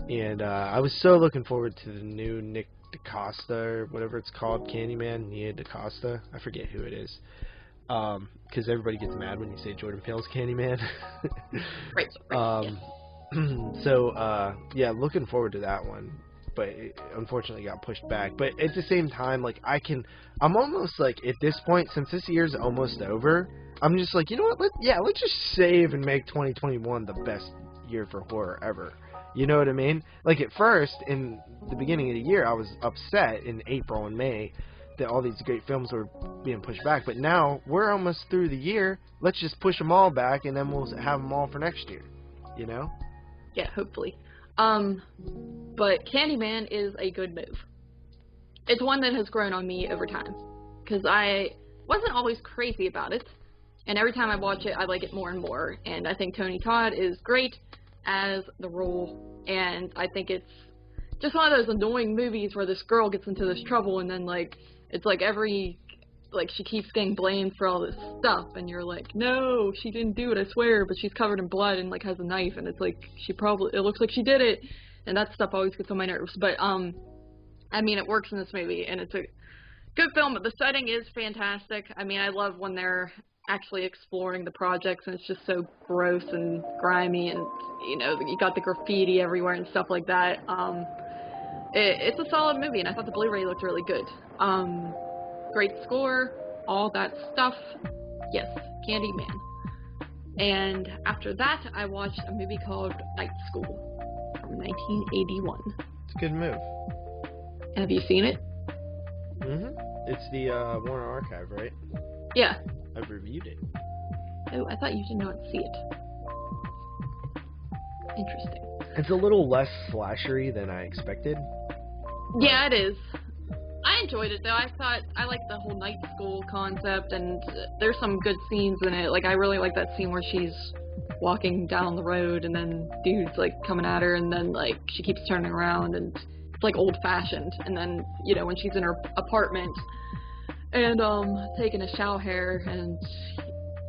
And I was so looking forward to the new Nick DaCosta, or whatever it's called, Candyman, Nia DaCosta. I forget who it is. Because everybody gets mad when you say Jordan Peele's Candyman. Right. So, yeah, looking forward to that one. but it unfortunately got pushed back. But at the same time, like, I'm almost like, at this point, since this year's almost over, I'm just like, you know what, let's just save and make 2021 the best year for horror ever. You know what I mean? Like, at first, in the beginning of the year, I was upset in April and May that all these great films were being pushed back, but now we're almost through the year. Let's just push them all back, and then we'll have them all for next year. You know? Yeah, hopefully. But Candyman is a good move. It's one that has grown on me over time, because I wasn't always crazy about it, and every time I watch it, I like it more and more, and I think Tony Todd is great as the role, and I think it's just one of those annoying movies where this girl gets into this trouble, and then, like, it's like she keeps getting blamed for all this stuff, and you're like, no, she didn't do it, I swear, but she's covered in blood and, like, has a knife, and it's like, it looks like she did it, and that stuff always gets on my nerves, but, I mean, it works in this movie, and it's a good film. The setting is fantastic. I mean, I love when they're actually exploring the projects, and it's just so gross and grimy, and, you know, you got the graffiti everywhere and stuff like that. It's a solid movie, and I thought the Blu-ray looked really good. Great score, all that stuff. Yes, Candyman. And after that, I watched a movie called Night School from 1981. It's a good move. Have you seen it? Mm-hmm. It's the Warner Archive, right? Yeah. I've reviewed it. Oh, I thought you did not see it. Interesting. It's a little less slashery than I expected. Yeah, it is. I enjoyed it, though. I liked the whole night school concept, and there's some good scenes in it. Like, I really like that scene where she's walking down the road, and then dude's, like, coming at her, and then, like, she keeps turning around, and it's, like, old-fashioned. And then, you know, when she's in her apartment, and, taking a shower, and,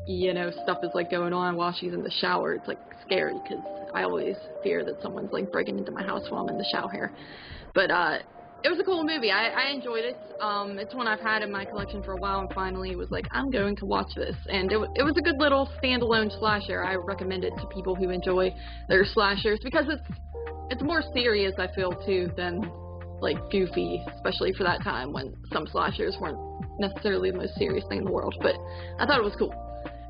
you know, stuff is, like, going on while she's in the shower. It's, like, scary, because I always fear that someone's, like, breaking into my house while I'm in the shower. But, it was a cool movie. I enjoyed it. It's one I've had in my collection for a while, and finally was like, I'm going to watch this. And it was a good little standalone slasher. I recommend it to people who enjoy their slashers, because it's more serious, I feel, too, than, like, goofy, especially for that time when some slashers weren't necessarily the most serious thing in the world. But I thought it was cool.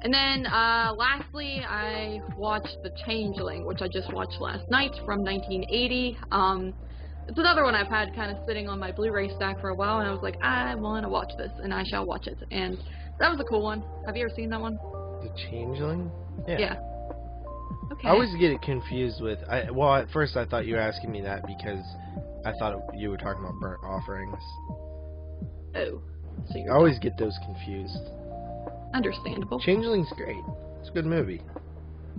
And then, lastly, I watched The Changeling, which I just watched last night, from 1980. It's another one I've had kind of sitting on my Blu-ray stack for a while, and I was like, I want to watch this, and I shall watch it. And that was a cool one. Have you ever seen that one? The Changeling? Yeah. Okay. I always get it confused with... well, at first I thought you were asking me that because I thought you were talking about Burnt Offerings. Oh. So I always get those confused. Understandable. Changeling's great. It's a good movie.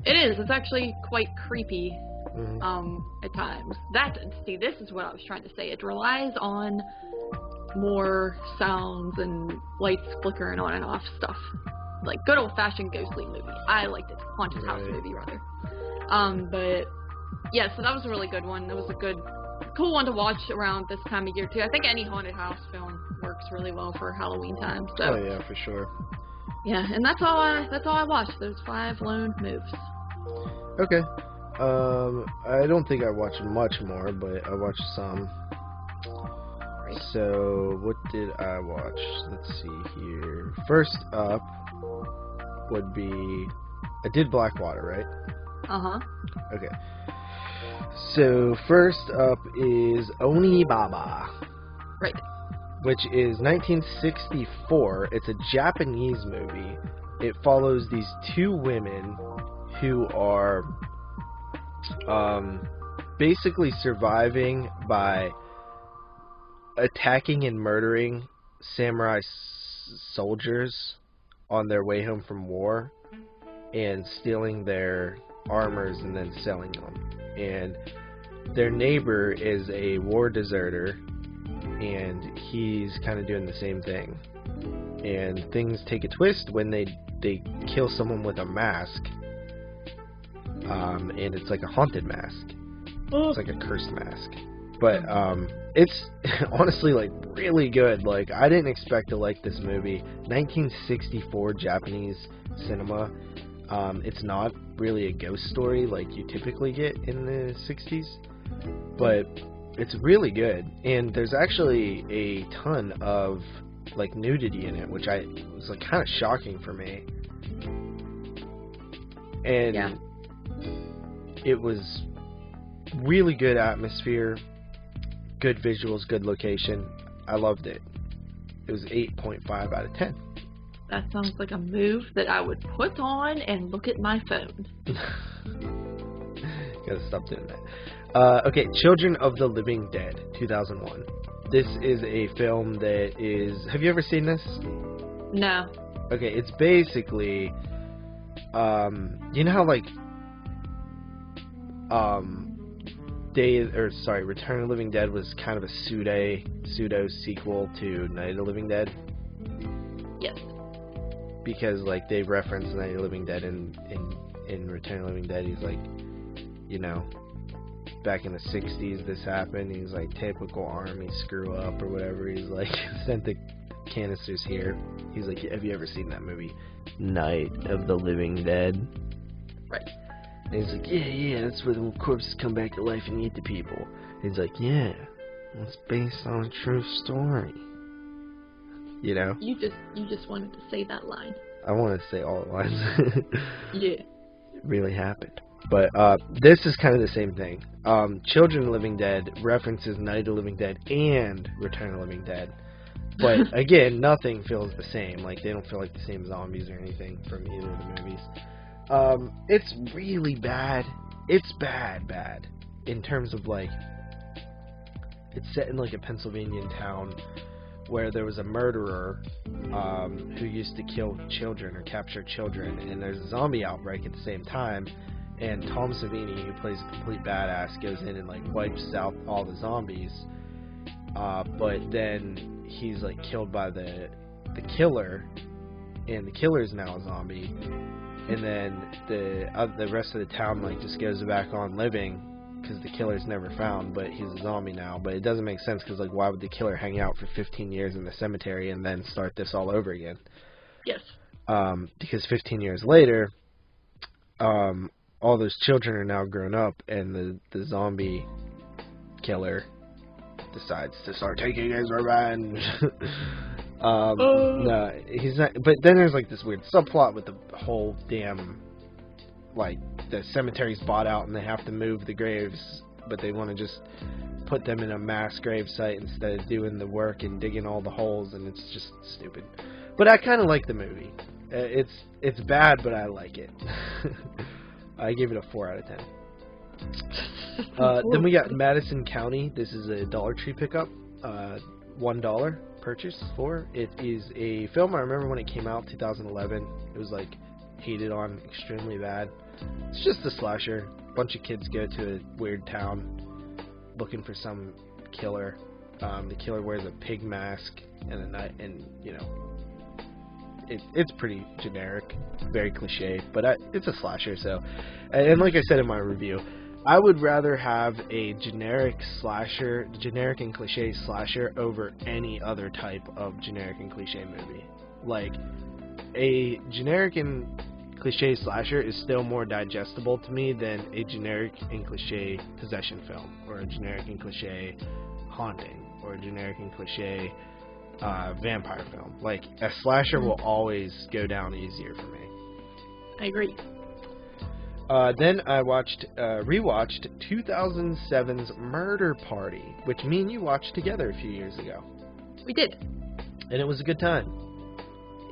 It is. It's actually quite creepy. Mm-hmm. At times. See, this is what I was trying to say. It relies on more sounds and lights flickering on and off stuff. Like, good old-fashioned ghostly movie. I liked it. Haunted house movie, rather. But, yeah, so that was a really good one. It was a good, cool one to watch around this time of year, too. I think any haunted house film works really well for Halloween time. So. Oh, yeah, for sure. Yeah, and that's all I watched, those 5 lone moves. Okay. I don't think I watched much more, but I watched some. Right. So, what did I watch? Let's see here. First up would be... I did Blackwater, right? Uh-huh. Okay. So, first up is Onibaba. Right. Which is 1964. It's a Japanese movie. It follows these 2 women who are... basically surviving by attacking and murdering samurai soldiers on their way home from war and stealing their armors and then selling them. And their neighbor is a war deserter, and he's kind of doing the same thing. And things take a twist when they kill someone with a mask. And it's like a haunted mask. It's like a cursed mask. But, it's honestly, like, really good. Like, I didn't expect to like this movie. 1964 Japanese cinema. It's not really a ghost story like you typically get in the 60s. But It's really good, and there's actually a ton of like nudity in it, which was like kind of shocking for me. And Yeah. it was really good atmosphere, good visuals, good location. I loved it. It was 8.5 out of 10. That sounds like a move that I would put on and look at my phone. Gotta stop doing that. Okay, Children of the Living Dead, 2001. This is a film that is... Have you ever seen this? No. Okay, it's basically... you know how, like... Return of the Living Dead was kind of a pseudo sequel to Night of the Living Dead? Yes. Because, like, they reference Night of the Living Dead in Return of the Living Dead. He's like, you know... back in the 60s this happened. He's like, typical army screw up or whatever. He's like, sent the canisters here. He's like, have you ever seen that movie, Night of the Living Dead? Right. And he's like, yeah, that's where the corpses come back to life and eat the people. He's like, yeah, it's based on a true story. You know? You just wanted to say that line. I wanted to say all the lines. Yeah. It really happened. But this is kind of the same thing. Children of the Living Dead references Night of the Living Dead and Return of the Living Dead. But again, nothing feels the same. Like, they don't feel like the same zombies or anything from either of the movies. It's really bad. It's bad. In terms of, like, it's set in, like, a Pennsylvania town where there was a murderer who used to kill children or capture children. And there's a zombie outbreak at the same time. And Tom Savini, who plays a complete badass, goes in and, like, wipes out all the zombies. But then he's, like, killed by the killer, and the killer's now a zombie. And then the rest of the town, like, just goes back on living because the killer's never found, but he's a zombie now. But it doesn't make sense because, like, why would the killer hang out for 15 years in the cemetery and then start this all over again? Yes. Because 15 years later, all those children are now grown up, and the zombie killer decides to start taking his revenge. No, he's not. But then there's, like, this weird subplot with the whole damn, like, the cemetery's bought out and they have to move the graves, but they want to just put them in a mass grave site instead of doing the work and digging all the holes, and it's just stupid. But I kind of like the movie. It's bad, but I like it. I give it a 4 out of 10. Then we got Madison County. This is a Dollar Tree pickup. $1 purchase for. It is a film I remember when it came out, 2011. It was, like, hated on extremely bad. It's just a slasher. A bunch of kids go to a weird town looking for some killer. The killer wears a pig mask and you know, it's pretty generic, very cliche, but it's a slasher. So, and like I said in my review, I would rather have a generic and cliche slasher over any other type of generic and cliche movie. Like, a generic and cliche slasher is still more digestible to me than a generic and cliche possession film, or a generic and cliche haunting, or a generic and cliche vampire film. Like, a slasher will always go down easier for me. I agree. Then I rewatched 2007's Murder Party, which me and you watched together a few years ago. We did. And it was a good time.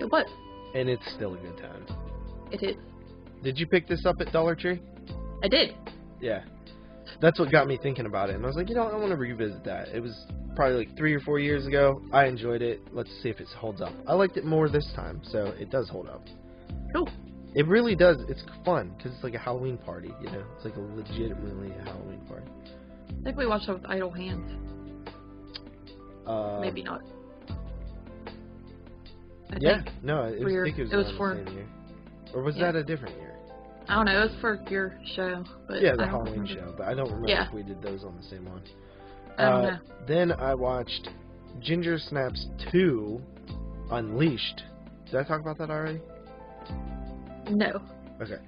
It was. And it's still a good time. It is. Did you pick this up at Dollar Tree? I did. Yeah. That's what got me thinking about it. And I was like, you know, I want to revisit that. It was probably like 3 or 4 years ago. I enjoyed it. Let's see if it holds up. I liked it more this time, so it does hold up. Cool. It really does. It's fun because it's like a Halloween party, you know? It's like a legitimately Halloween party. I think we watched it with idle hands. Maybe not. I think it was for the same year. Or was that a different year? I don't know. It was for your show. But yeah, the Halloween show. But I don't remember if we did those on the same one. I don't know. Then I watched Ginger Snaps 2 Unleashed. Did I talk about that already? No. Okay.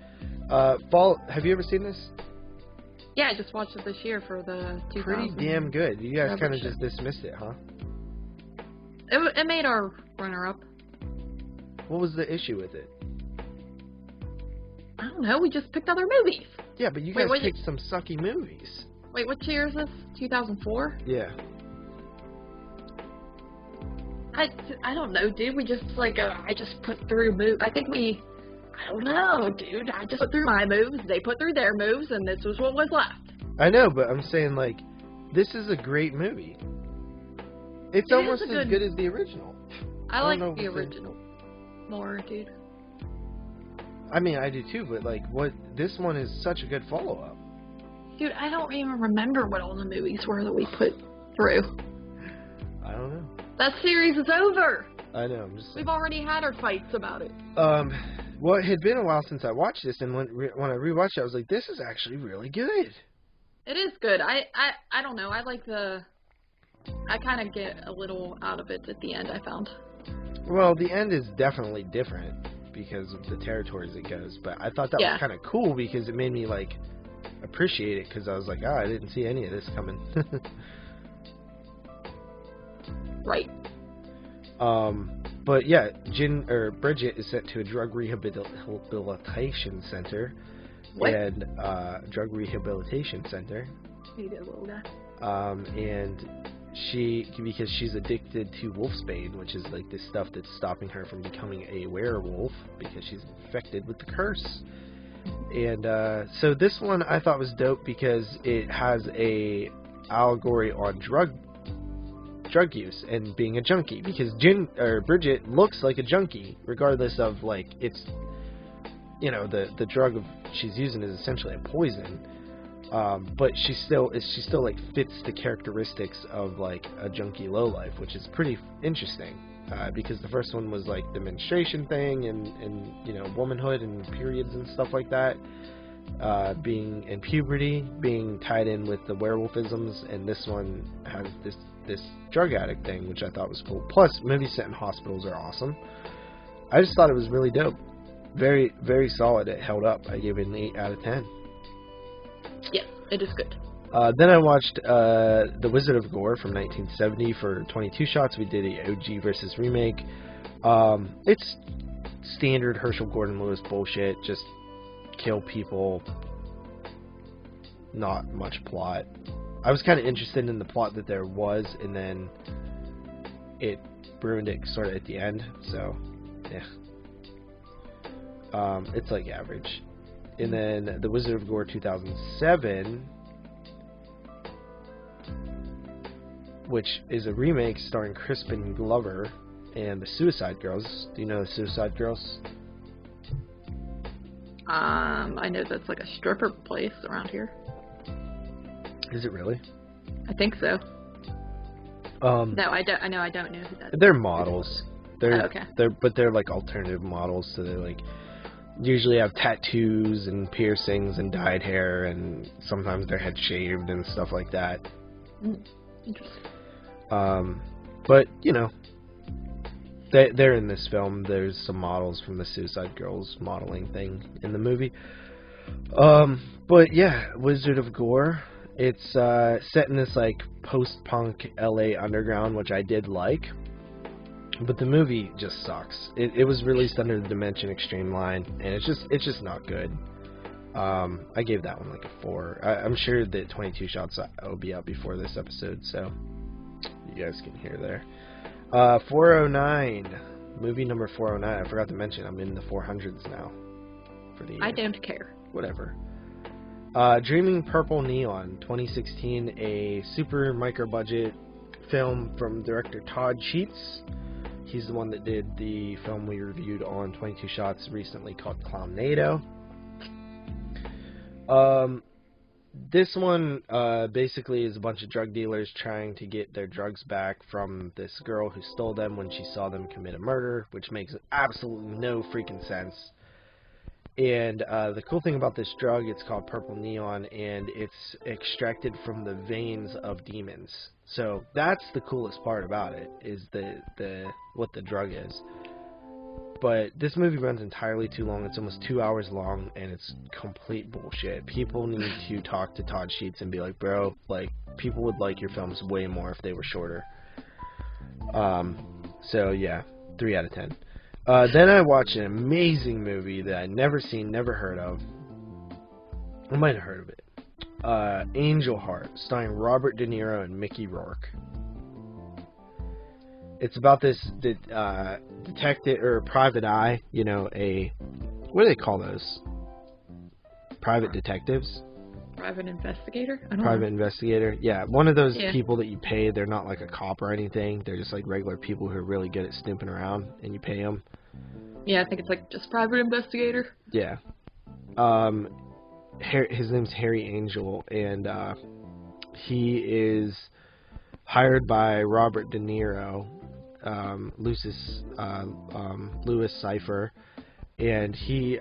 Have you ever seen this? Yeah, I just watched it this year for the 2000. Pretty damn good. You guys kind of Celebration. just dismissed it, huh? It made our runner-up. What was the issue with it? I don't know. We just picked other movies. Yeah, but you Wait, guys what picked some sucky movies. Wait, what year is this? 2004? Yeah. I don't know, dude. We just I just put through I don't know, dude. I just put through my moves. They put through their moves, and this was what was left. I know, but I'm saying, like, this is a great movie. It's It is almost a as good as the original. I don't like know if the it's original more, dude. I mean, I do too, but, like, this one is such a good follow-up. Dude, I don't even remember what all the movies were that we put through. I don't know. That series is over. I know, I'm just We've already had our fights about it. Well, it had been a while since I watched this, and when I rewatched it, I was like, this is actually really good. It is good. I don't know. I like I kind of get a little out of it at the end, I found. Well, the end is definitely different because of the territories it goes, but I thought that was kind of cool because it made me, like, appreciate it because I was like, I didn't see any of this coming. Right. But yeah, Bridget is sent to a drug rehabilitation center. What? And drug rehabilitation center. And because she's addicted to wolfsbane, which is like this stuff that's stopping her from becoming a werewolf because she's infected with the curse. And so this one I thought was dope because it has a allegory on drug use and being a junkie, because Bridget looks like a junkie regardless of, like, it's, you know, the drug she's using is essentially a poison, but she still like fits the characteristics of, like, a junkie lowlife, which is pretty interesting, because the first one was like the menstruation thing and you know, womanhood and periods and stuff like that, being in puberty being tied in with the werewolfisms, and this one has this drug addict thing, which I thought was cool. Plus, movies set in hospitals are awesome. I just thought it was really dope. Very, very solid. It held up. I gave it an 8 out of 10. Yes, it is good. Then I watched The Wizard of Gore from 1970 for 22 shots. We did a OG versus remake. It's standard Herschel Gordon Lewis bullshit. Just kill people. Not much plot. I was kind of interested in the plot that there was, and then it ruined it sort of at the end, so, yeah. It's like average. And then The Wizard of Gore 2007, which is a remake starring Crispin Glover and the Suicide Girls. Do you know the Suicide Girls? I know that's like a stripper place around here. Is it really? I think so. No, I don't know who that is. They're models. Okay. They're like alternative models, so they like usually have tattoos and piercings and dyed hair, and sometimes their head shaved and stuff like that. Interesting. But you know, they're in this film. There's some models from the Suicide Girls modeling thing in the movie. But yeah, Wizard of Gore. It's set in this like post-punk LA underground, which I did like, but the movie just sucks. It was released under the Dimension Extreme line, and it's just not good. I gave that one like a 4. I'm sure that 22 Shots will be out before this episode, so you guys can hear there. 409, movie number 409. I forgot to mention I'm in the 400s now for the year. I don't care. Whatever. Dreaming Purple Neon, 2016, a super micro-budget film from director Todd Sheets. He's the one that did the film we reviewed on 22 Shots recently called Clownado. This one basically is a bunch of drug dealers trying to get their drugs back from this girl who stole them when she saw them commit a murder, which makes absolutely no freaking sense. And the cool thing about this drug, it's called Purple Neon, and it's extracted from the veins of demons. So that's the coolest part about it, is what the drug is. But this movie runs entirely too long. It's almost 2 hours long, and it's complete bullshit. People need to talk to Todd Sheets and be like, bro, like, people would like your films way more if they were shorter. So yeah, 3 out of 10. Then I watched an amazing movie that I'd never seen, never heard of. I might have heard of it. Angel Heart, starring Robert De Niro and Mickey Rourke. It's about this detective or private eye, you know, what do they call those? Private detectives? Private investigator? I don't Private know. investigator. Yeah, one of those Yeah. people that you pay. They're not like a cop or anything. They're just like regular people who are really good at snooping around, and you pay them. Yeah, I think it's like just private investigator. Yeah. His name's Harry Angel, and he is hired by Robert De Niro, Louis Cypher, and he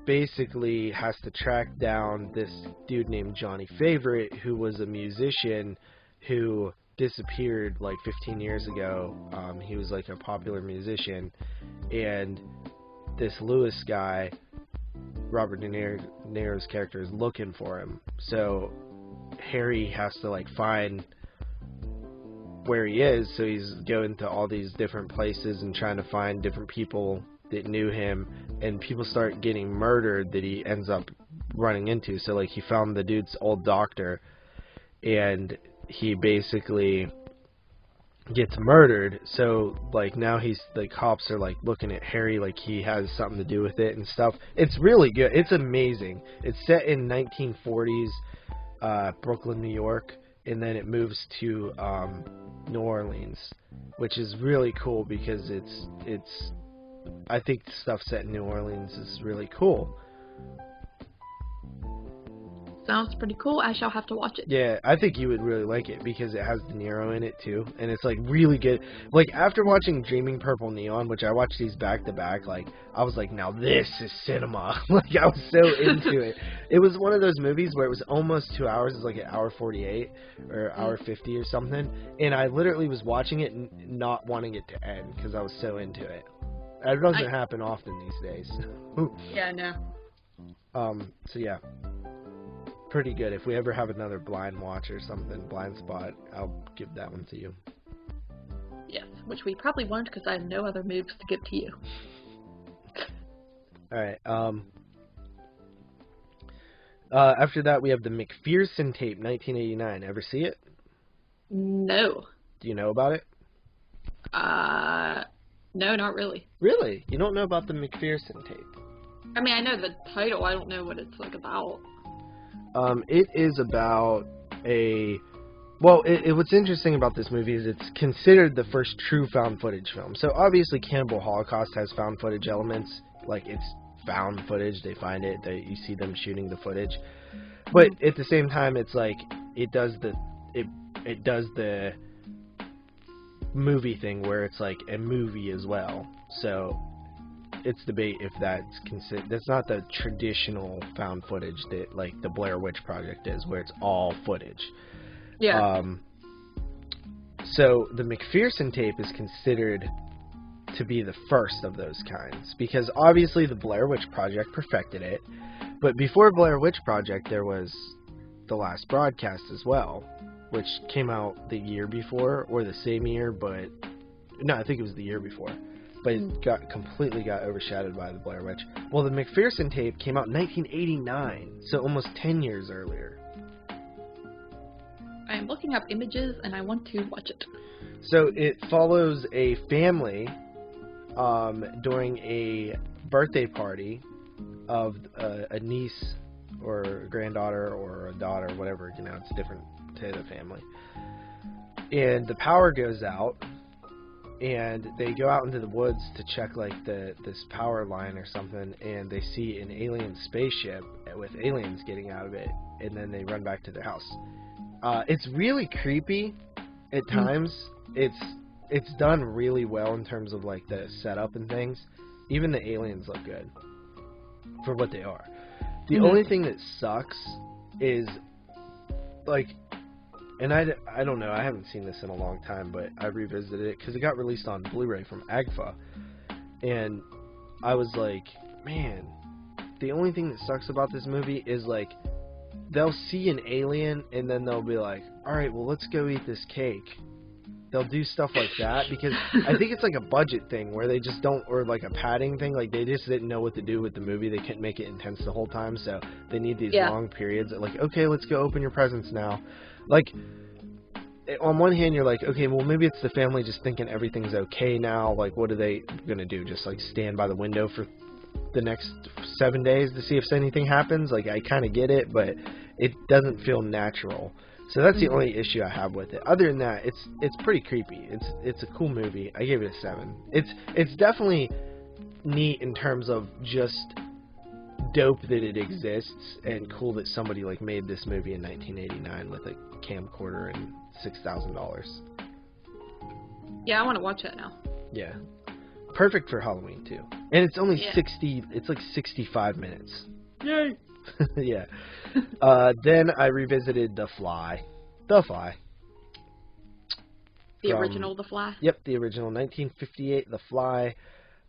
basically has to track down this dude named Johnny Favorite, who was a musician who disappeared like 15 years ago. He was like a popular musician, and this Louis guy, Robert De Niro's character, is looking for him. So Harry has to like find where he is, so he's going to all these different places and trying to find different people that knew him, and people start getting murdered that he ends up running into. So like he found the dude's old doctor, and he basically gets murdered. So like now the cops are like looking at Harry like he has something to do with it and stuff. It's really good. It's amazing. It's set in 1940s Brooklyn, New York, and then it moves to New Orleans, which is really cool because it's I think the stuff set in New Orleans is really cool. Sounds pretty cool. I shall have to watch it. Yeah, I think you would really like it because it has De Niro in it too, and it's like really good. Like after watching Dreaming Purple Neon, which I watched these back to back, like I was like, now this is cinema. Like I was so into it. It was one of those movies where it was almost 2 hours. It was like an hour 48 or hour 50 or something, and I literally was watching it and not wanting it to end because I was so into it. It doesn't happen often these days. Yeah, no. So yeah. Pretty good. If we ever have another blind watch or something, blind spot, I'll give that one to you. Yes, which we probably won't because I have no other moves to give to you. Alright, after that we have the McPherson tape, 1989. Ever see it? No. Do you know about it? No, not really. Really? You don't know about the McPherson tape? I mean, I know the title. I don't know what it's like about. It is about what's interesting about this movie is it's considered the first true found footage film. So obviously Cannibal Holocaust has found footage elements, like it's found footage, they find it, you see them shooting the footage. But at the same time, it's like it does the movie thing where it's like a movie as well. So it's debate if that's not the traditional found footage that like the Blair Witch Project is, where it's all footage. Yeah. So the McPherson tape is considered to be the first of those kinds because obviously the Blair Witch Project perfected it, but before Blair Witch Project there was The Last Broadcast as well, which came out the year before or the same year, but no, I think it was the year before. But it completely got overshadowed by the Blair Witch. Well, the McPherson tape came out in 1989, so almost 10 years earlier. I am looking up images and I want to watch it. So it follows a family during a birthday party of a niece or a granddaughter or a daughter, whatever, you know, it's different to the family. And the power goes out. And they go out into the woods to check like this power line or something, and they see an alien spaceship with aliens getting out of it, and then they run back to their house. It's really creepy at times. It's done really well in terms of like the setup and things. Even the aliens look good for what they are. The only thing that sucks is like. And I don't know, I haven't seen this in a long time, but I revisited it because it got released on Blu-ray from AGFA. and I was like, man, the only thing that sucks about this movie is, like, they'll see an alien, and then they'll be like, alright, well, let's go eat this cake. They'll do stuff like that, because I think it's like a budget thing, where they just don't, or like a padding thing, like, they just didn't know what to do with the movie. They couldn't make it intense the whole time, so they need these long periods, like, okay, let's go open your presents now. Like, on one hand, you're like, okay, well, maybe it's the family just thinking everything's okay now. Like, what are they gonna do? Just, like, stand by the window for the next 7 days to see if anything happens? Like, I kind of get it, but it doesn't feel natural. So that's the only issue I have with it. Other than that, it's pretty creepy. It's a cool movie. I gave it a 7. It's definitely neat in terms of just dope that it exists, and cool that somebody like made this movie in 1989 with a camcorder and $6,000. Yeah, I want to watch that now. Yeah, perfect for Halloween too. And it's only 60. It's like 65 minutes. Yay! Yeah. Then I revisited The Fly. The Fly. The original The Fly? Yep, the original 1958 The Fly.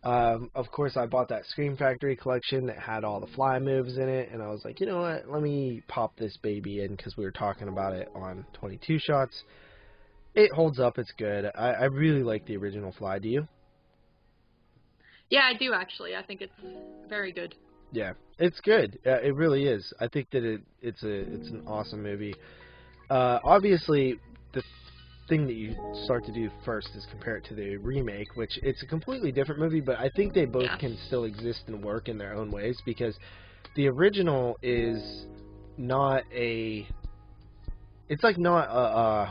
Of course, I bought that Scream Factory collection that had all the Fly moves in it, and I was like, you know what, let me pop this baby in, because we were talking about it on 22 Shots. It holds up, it's good. I really like the original Fly, do you? Yeah, I do actually. I think it's very good. Yeah, it's good. It really is. I think that it's an awesome movie. Obviously, the thing that you start to do first is compare it to the remake, which it's a completely different movie, but I think they both can still exist and work in their own ways, because the original is not a... It's like not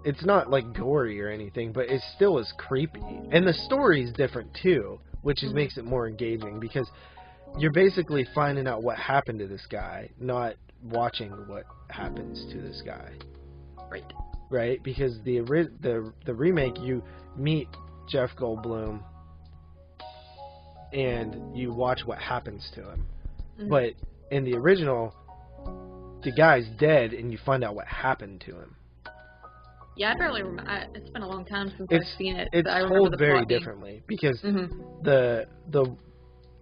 it's not like gory or anything, but it still is creepy. And the story is different too, which makes it more engaging, because you're basically finding out what happened to this guy, not watching what happens to this guy. Right. Right? Because the remake, you meet Jeff Goldblum and you watch what happens to him. But in the original, the guy's dead and you find out what happened to him. Yeah, I barely remember. It's been a long time since I've seen it. It's told very differently, because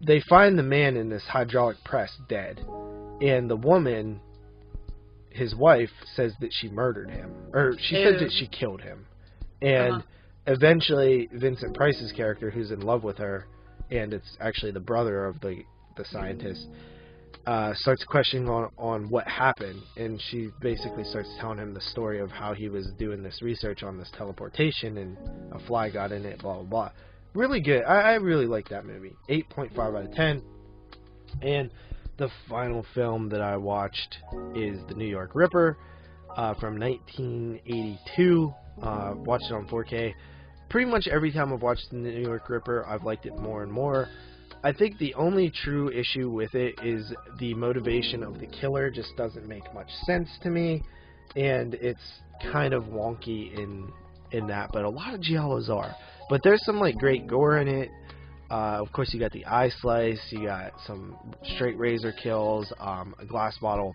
they find the man in this hydraulic press dead, and the woman, his wife, says that she murdered him, or she says that she killed him, and eventually Vincent Price's character, who's in love with her, and it's actually the brother of the scientist, starts questioning on what happened, and she basically starts telling him the story of how he was doing this research on this teleportation, and a fly got in it, blah blah blah. Really good. I really like that movie. 8.5 out of 10. And the final film that I watched is The New York Ripper from 1982. Watched it on 4K. Pretty much every time I've watched The New York Ripper, I've liked it more and more. I think the only true issue with it is the motivation of the killer just doesn't make much sense to me, and it's kind of wonky in that, but a lot of giallos are. But there's some like great gore in it. Of course, you got the eye slice, you got some straight razor kills, a glass bottle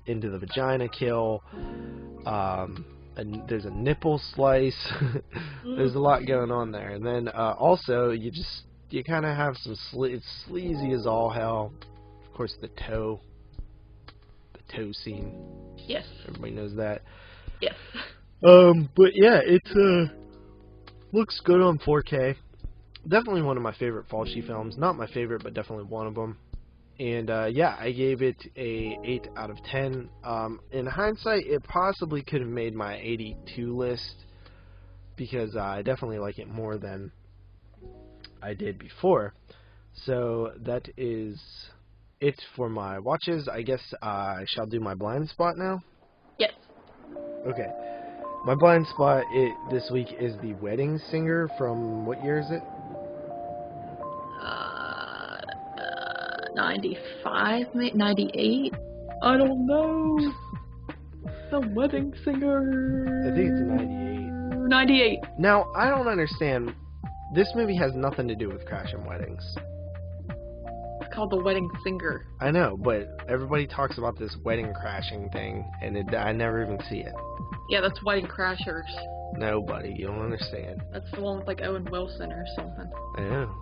into the vagina kill, and there's a nipple slice. There's a lot going on there. And then also you kind of have some it's sleazy as all hell. Of course, the toe scene. Yes. Everybody knows that. Yes. But yeah, it looks good on 4K. Definitely one of my favorite Fulci films. Not my favorite, but definitely one of them. And yeah, I gave it a 8 out of 10. In hindsight, it possibly could have made my 82 list, because I definitely like it more than I did before. So that is it for my watches. I guess I shall do my blind spot now. Yes. Okay. My blind spot this week is The Wedding Singer from, what year is it? 95, 98? I don't know. The Wedding Singer. I think it's 98. 98. Now, I don't understand. This movie has nothing to do with crashing weddings. It's called The Wedding Singer. I know, but everybody talks about this wedding crashing thing, and I never even see it. Yeah, that's Wedding Crashers. Nobody. You don't understand. That's the one with like Owen Wilson or something. I know.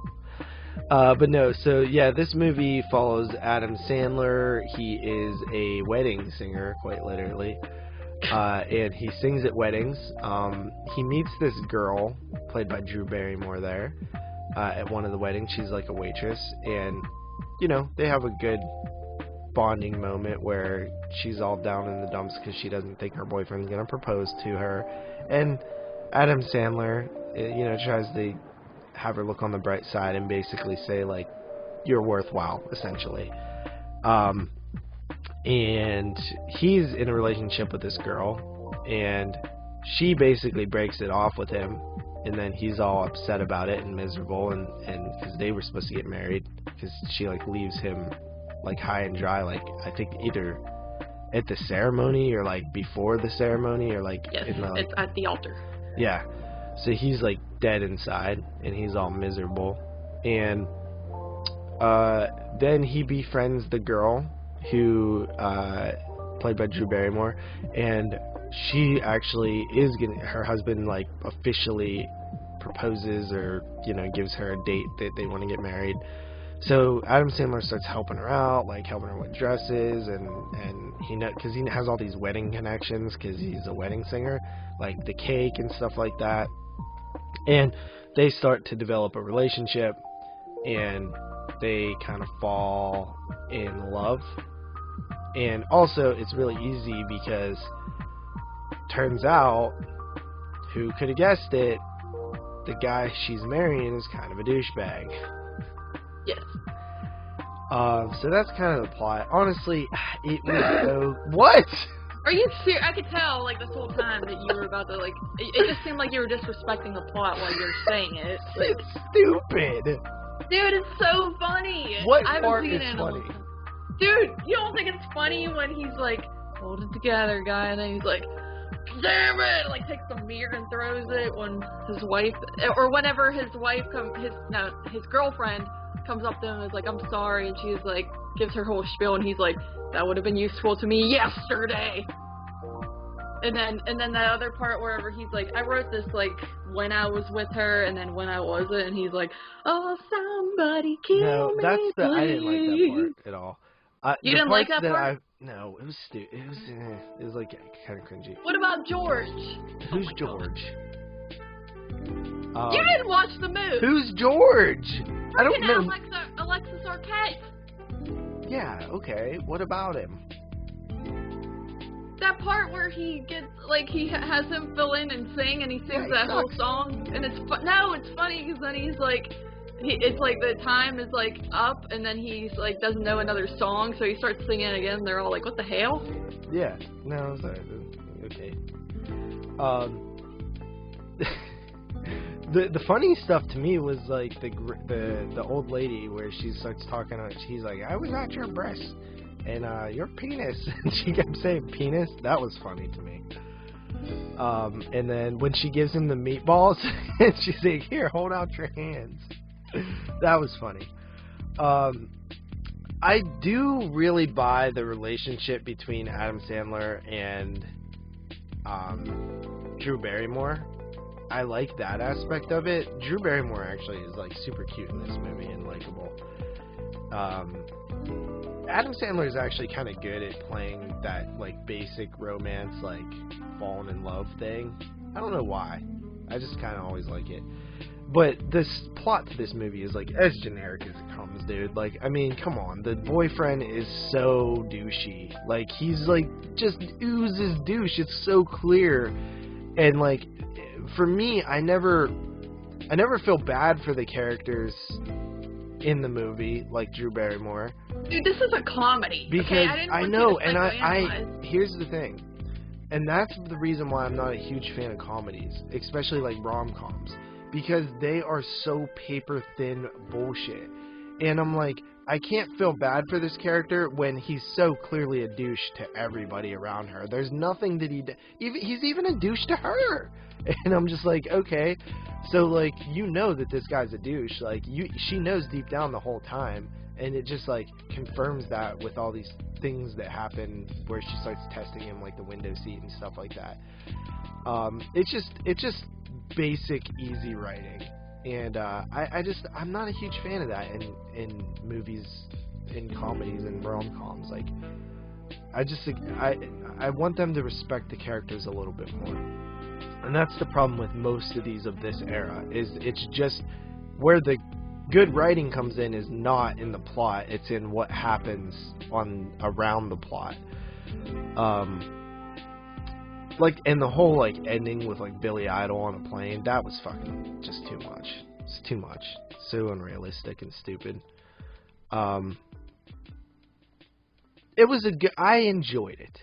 But no, so yeah, this movie follows Adam Sandler. He is a wedding singer, quite literally. And he sings at weddings. He meets this girl, played by Drew Barrymore there, at one of the weddings. She's like a waitress. And, you know, they have a good bonding moment where she's all down in the dumps because she doesn't think her boyfriend's going to propose to her. And Adam Sandler, you know, tries to have her look on the bright side and basically say, like, you're worthwhile, essentially. And he's in a relationship with this girl, and she basically breaks it off with him, and then he's all upset about it and miserable, and because they were supposed to get married, because she, like, leaves him, like, high and dry, like, I think either at the ceremony or, like, before the ceremony, or, like, Yes, in the, like, it's at the altar. yeah. So he's, like, dead inside, and he's all miserable. And then he befriends the girl who, played by Drew Barrymore, and she actually is her husband, like, officially proposes or, you know, gives her a date that they want to get married. So Adam Sandler starts helping her out, like helping her with dresses, and because he has all these wedding connections because he's a wedding singer, like the cake and stuff like that. And they start to develop a relationship, and they kind of fall in love. And also, it's really easy because turns out, who could have guessed it, the guy she's marrying is kind of a douchebag. Yes. So that's kind of the plot. Honestly, it was so... What? Are you serious? I could tell, like, this whole time that you were about to, like... It just seemed like you were disrespecting the plot while you were saying it. Like, It's stupid. dude, it's so funny. What I haven't part seen is it in a funny? long time. Dude, you don't think it's funny when he's, like, hold it together, guy, and then he's like, damn it! Like, takes the mirror and throws it when his wife... Or whenever his wife his girlfriend comes up to him and is like, I'm sorry, and she's like, gives her whole spiel, and he's like, that would have been useful to me yesterday. And then that other part wherever he's like, I wrote this, like, when I was with her, and then when I wasn't, and he's like, oh, somebody kill me, I didn't like that please. part at all. You didn't like that part? No, it was stupid. It was like kind of cringy. What about George? Who's my God. George? You didn't watch the movie. Who's George? I don't know. Alexis Arquette. Yeah, okay. What about him? That part where he gets, like, he has him fill in and sing, and he sings he that whole sucks. song, and it's funny because then he's like, it's like the time is like up, and then he's like doesn't know another song, so he starts singing again. And they're all like, "What the hell?" Yeah. No, sorry. Okay. The funny stuff to me was like the old lady where she starts talking. She's like, "I was at your breast and your penis," and she kept saying penis. That was funny to me. And then when she gives him the meatballs, and she's like, "Here, hold out your hands." That was funny. I do really buy the relationship between Adam Sandler and Drew Barrymore. I like that aspect of it. Drew Barrymore actually is like super cute in this movie and likable. Adam Sandler is actually kind of good at playing that like basic romance, like falling in love thing. I don't know why. I just kind of always like it. But this plot to this movie is like as generic as it comes, dude. Like, I mean, come on. The boyfriend is so douchey. Like, he's like just oozes douche. It's so clear. And like, for me, I never feel bad for the characters in the movie, like Drew Barrymore. Dude, this is a comedy. Because okay? I didn't I want know, you to and psychoanalyze. here's the thing. And that's the reason why I'm not a huge fan of comedies, especially like rom-coms. Because they are so paper-thin bullshit. And I'm like, I can't feel bad for this character when he's so clearly a douche to everybody around her. There's nothing that he's even a douche to her. And I'm just like, okay. So, like, you know that this guy's a douche. Like, she knows deep down the whole time. and it just like confirms that with all these things that happen where she starts testing him, like the window seat and stuff like that. It's just basic, easy writing, and I'm not a huge fan of that in movies, in comedies, and rom-coms. Like, I want them to respect the characters a little bit more, and that's the problem with most of these of this era. Is it's just where the good writing comes in is not in the plot; it's in what happens around the plot. Like, and the whole, like, ending with, like, Billy Idol on a plane, that was fucking just too much. It's too much. So unrealistic and stupid. It was I enjoyed it.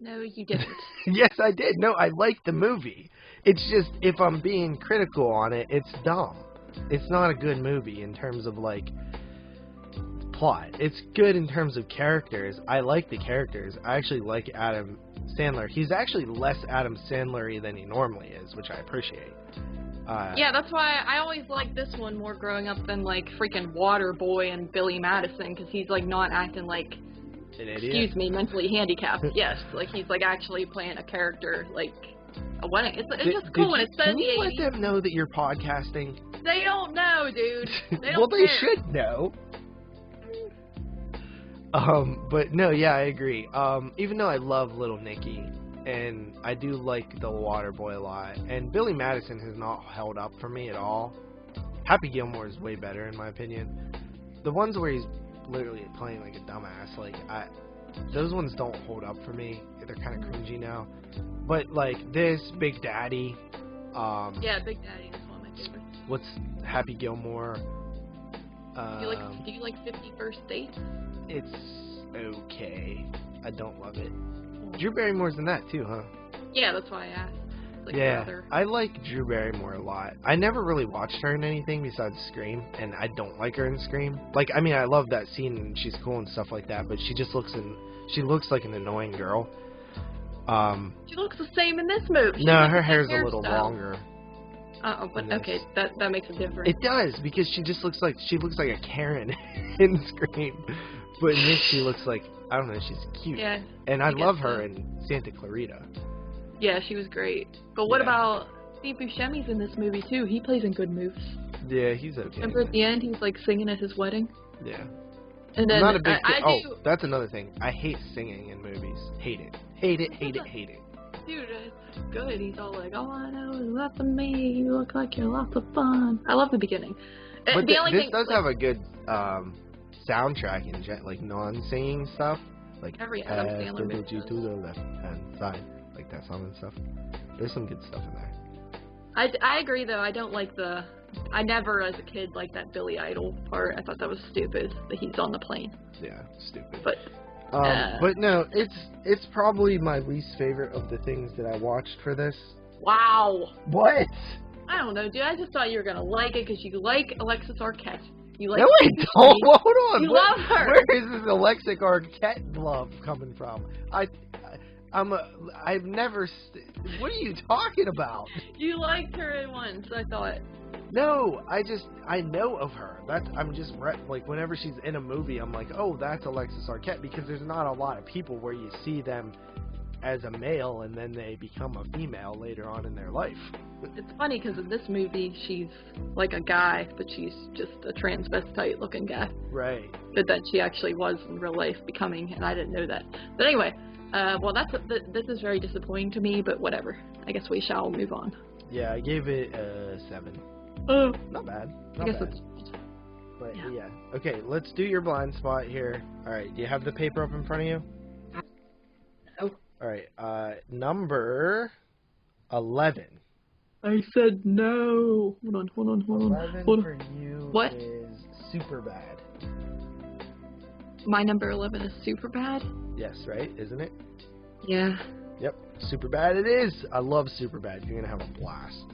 No, you didn't. Yes, I did. No, I liked the movie. It's just, if I'm being critical on it, it's dumb. It's not a good movie in terms of, like, plot. It's good in terms of characters. I like the characters. I actually like Adam Sandler. He's actually less Adam Sandler-y than he normally is, which I appreciate. Yeah, that's why I always liked this one more growing up than, like, freaking Waterboy and Billy Madison, because he's, like, not acting like, an idiot. Excuse me, mentally handicapped. Yes, like, he's, like, actually playing a character, like, a wedding. It's just cool when it says Can you the let 80s. them know that you're podcasting? They don't know, dude. They don't Well, they care. should know. But no, yeah, I agree. Even though I love Little Nicky, and I do like the Waterboy a lot, and Billy Madison has not held up for me at all. Happy Gilmore is way better in my opinion. The ones where he's literally playing like a dumbass, like those ones don't hold up for me. They're kind of cringy now. But like this, Big Daddy. Yeah, Big Daddy is one of my favorites. What's Happy Gilmore? Do you like 50 First Dates? It's okay. I don't love it. Drew Barrymore's in that too, huh? Yeah, that's why I asked. Like Yeah, rather... I like Drew Barrymore a lot. I never really watched her in anything besides Scream, and I don't like her in Scream. Like, I mean, I love that scene and she's cool and stuff like that, but she looks like an annoying girl. She looks the same in this movie. No, her hair's a little longer. But okay, that makes a difference. It does, because she looks like a Karen in Scream. But in this, she looks like, I don't know, she's cute. Yeah. And I love her in Santa Clarita. Yeah, she was great. But what Yeah. about Steve Buscemi's in this movie too? He plays in good movies. Yeah, he's okay. Remember at the end, he's like singing at his wedding. Yeah. And then I'm not a big do. That's another thing. I hate singing in movies. Hate it. Hate it, hate it, hate it. Dude, it's good. He's all like, all I know is lots of me. You look like you're lots of fun. I love the beginning. But the only this thing, does like, have a good soundtrack in like non-singing stuff. Like, Every Adam Sandler movie you does. to the left-hand side. Like that song and stuff. There's some good stuff in there. I agree though. I don't like I never as a kid liked that Billy Idol part. I thought that was stupid that he's on the plane. Yeah, stupid. But But no, it's probably my least favorite of the things that I watched for this. wow. What? I don't know, dude. I just thought you were gonna like it because you like Alexis Arquette. You like. No, I don't. Hold on. You love her. Where is this Alexis Arquette love coming from? I've never. What are you talking about? You liked her in once. I thought. No, I know of her. Like whenever she's in a movie, I'm like, oh, that's Alexis Arquette, because there's not a lot of people where you see them as a male and then they become a female later on in their life. It's funny because in this movie she's like a guy, but she's just a transvestite looking guy. Right. But then she actually was in real life becoming, and I didn't know that. But anyway, well, this is very disappointing to me, but whatever. I guess we shall move on. Yeah, I gave it a 7. Oh, Not bad. I Not guess bad. it's. But yeah. yeah. Okay, let's do your blind spot here. Alright, do you have the paper up in front of you? No. Alright, number 11. I said no. Hold on. 11 Hold on. for you What? is Superbad. My number 11 is Superbad. Yes, right? Isn't it? Yeah. Yep. Superbad it is. I love Superbad. You're gonna have a blast.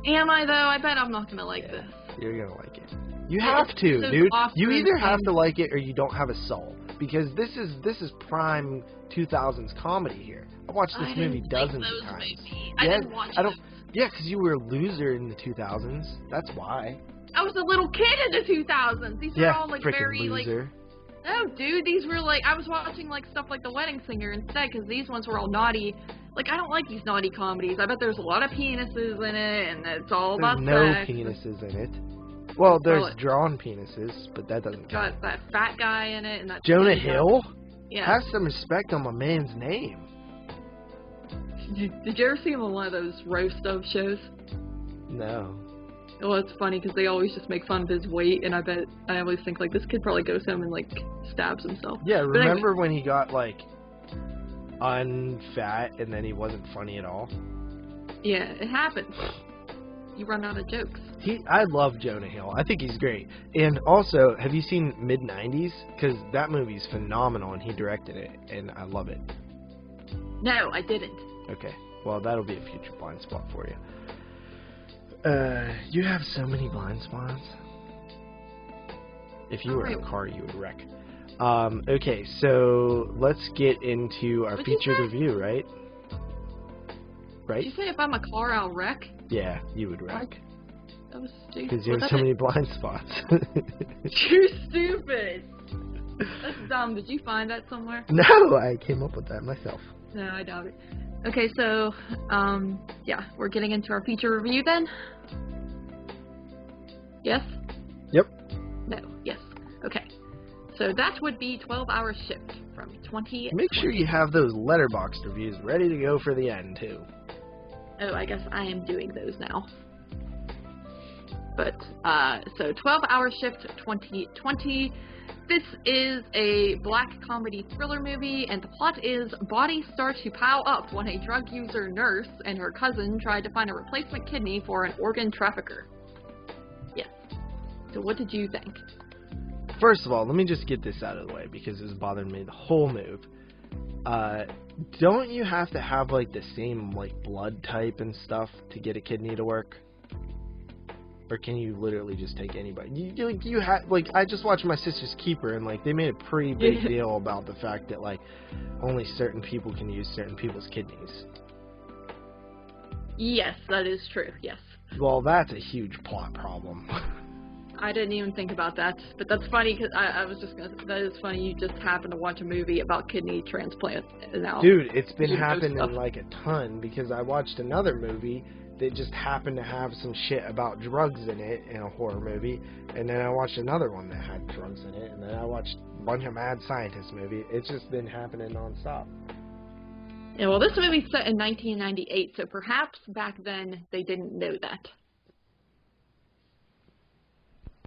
Am I though? I bet I'm not gonna like Yeah. this. You're gonna like it. You Yeah, have it's to, so dude. off You brand either have thing. to like it or you don't have a soul. Because this is prime 2000s comedy here. I watched this movie dozens of times. I Yeah, didn't watch I don't. those. Yeah, because you were a loser in the 2000s. That's why. I was a little kid in the 2000s. These were Yeah, all like freaking very like. loser. No, dude, these were like I was watching like stuff like The Wedding Singer instead because these ones were all naughty. Like I don't like these naughty comedies. I bet there's a lot of penises in it, and it's all There's about no sex. penises in it. Well, there's Well, drawn penises, but that doesn't It's count. got that fat guy in it and that. Jonah skinny guy. Hill? Yeah. Have some respect on my man's name. Did you ever see him on one of those roast of shows? No. Well, it's funny because they always just make fun of his weight, and I always think like this kid probably goes home and like stabs himself. Yeah, But anyway, remember when he got like unfat and then he wasn't funny at all? yeah, it happens. You run out of jokes. I love Jonah Hill. I think he's great. And also, have you seen Mid-90s? Because that movie's phenomenal and he directed it, and I love it. No, I didn't. Okay, well, that'll be a future blind spot for you. You have so many blind spots. If you were in a car, you would wreck. Okay, so let's get into our What'd you featured say? review, right? Right? Did you say if I'm a car, I'll wreck? Yeah, you would wreck. That was stupid. Because you have so many blind spots. You're stupid. That's dumb. Did you find that somewhere? No, I came up with that myself. No, I doubt it. Okay, so, yeah, we're getting into our feature review then? Yes? Yep. No, yes. Okay. So that would be 12-Hour Shift from 2020. Make sure you have those letterboxd reviews ready to go for the end, too. Oh, I guess I am doing those now. But, so 12-Hour Shift 2020. This is a black comedy thriller movie, and the plot is bodies start to pile up when a drug user nurse and her cousin try to find a replacement kidney for an organ trafficker. Yes. So what did you think? First of all, let me just get this out of the way because it was bothering me the whole move. Don't you have to have like the same like blood type and stuff to get a kidney to work? Or can you literally just take anybody? You have like I just watched My Sister's Keeper and like they made a pretty big deal about the fact that like only certain people can use certain people's kidneys. Yes, that is true. Yes. Well, that's a huge plot problem. I didn't even think about that, but that's funny because I was just gonna. That is funny. You just happened to watch a movie about kidney transplant now. Dude, it's been You know happening stuff. like a ton because I watched another movie that just happened to have some shit about drugs in it in a horror movie, and then I watched another one that had drugs in it, and then I watched a bunch of Mad Scientist movie. It's just been happening nonstop. Yeah, well, this movie's set in 1998, so perhaps back then they didn't know that.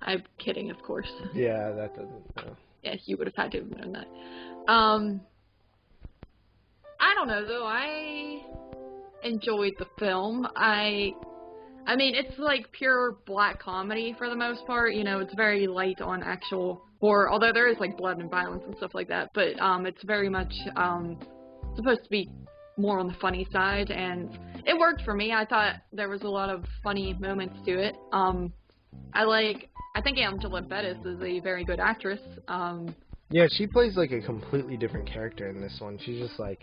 I'm kidding, of course. Yeah, that doesn't. No. Yes, you would have had to have known that. I don't know though. I enjoyed the film. I mean, it's like pure black comedy for the most part. You know, it's very light on actual horror, although there is like blood and violence and stuff like that. But it's very much supposed to be more on the funny side, and it worked for me. I thought there was a lot of funny moments to it. I think Angela Bettis is a very good actress. Yeah, she plays like a completely different character in this one. She's just like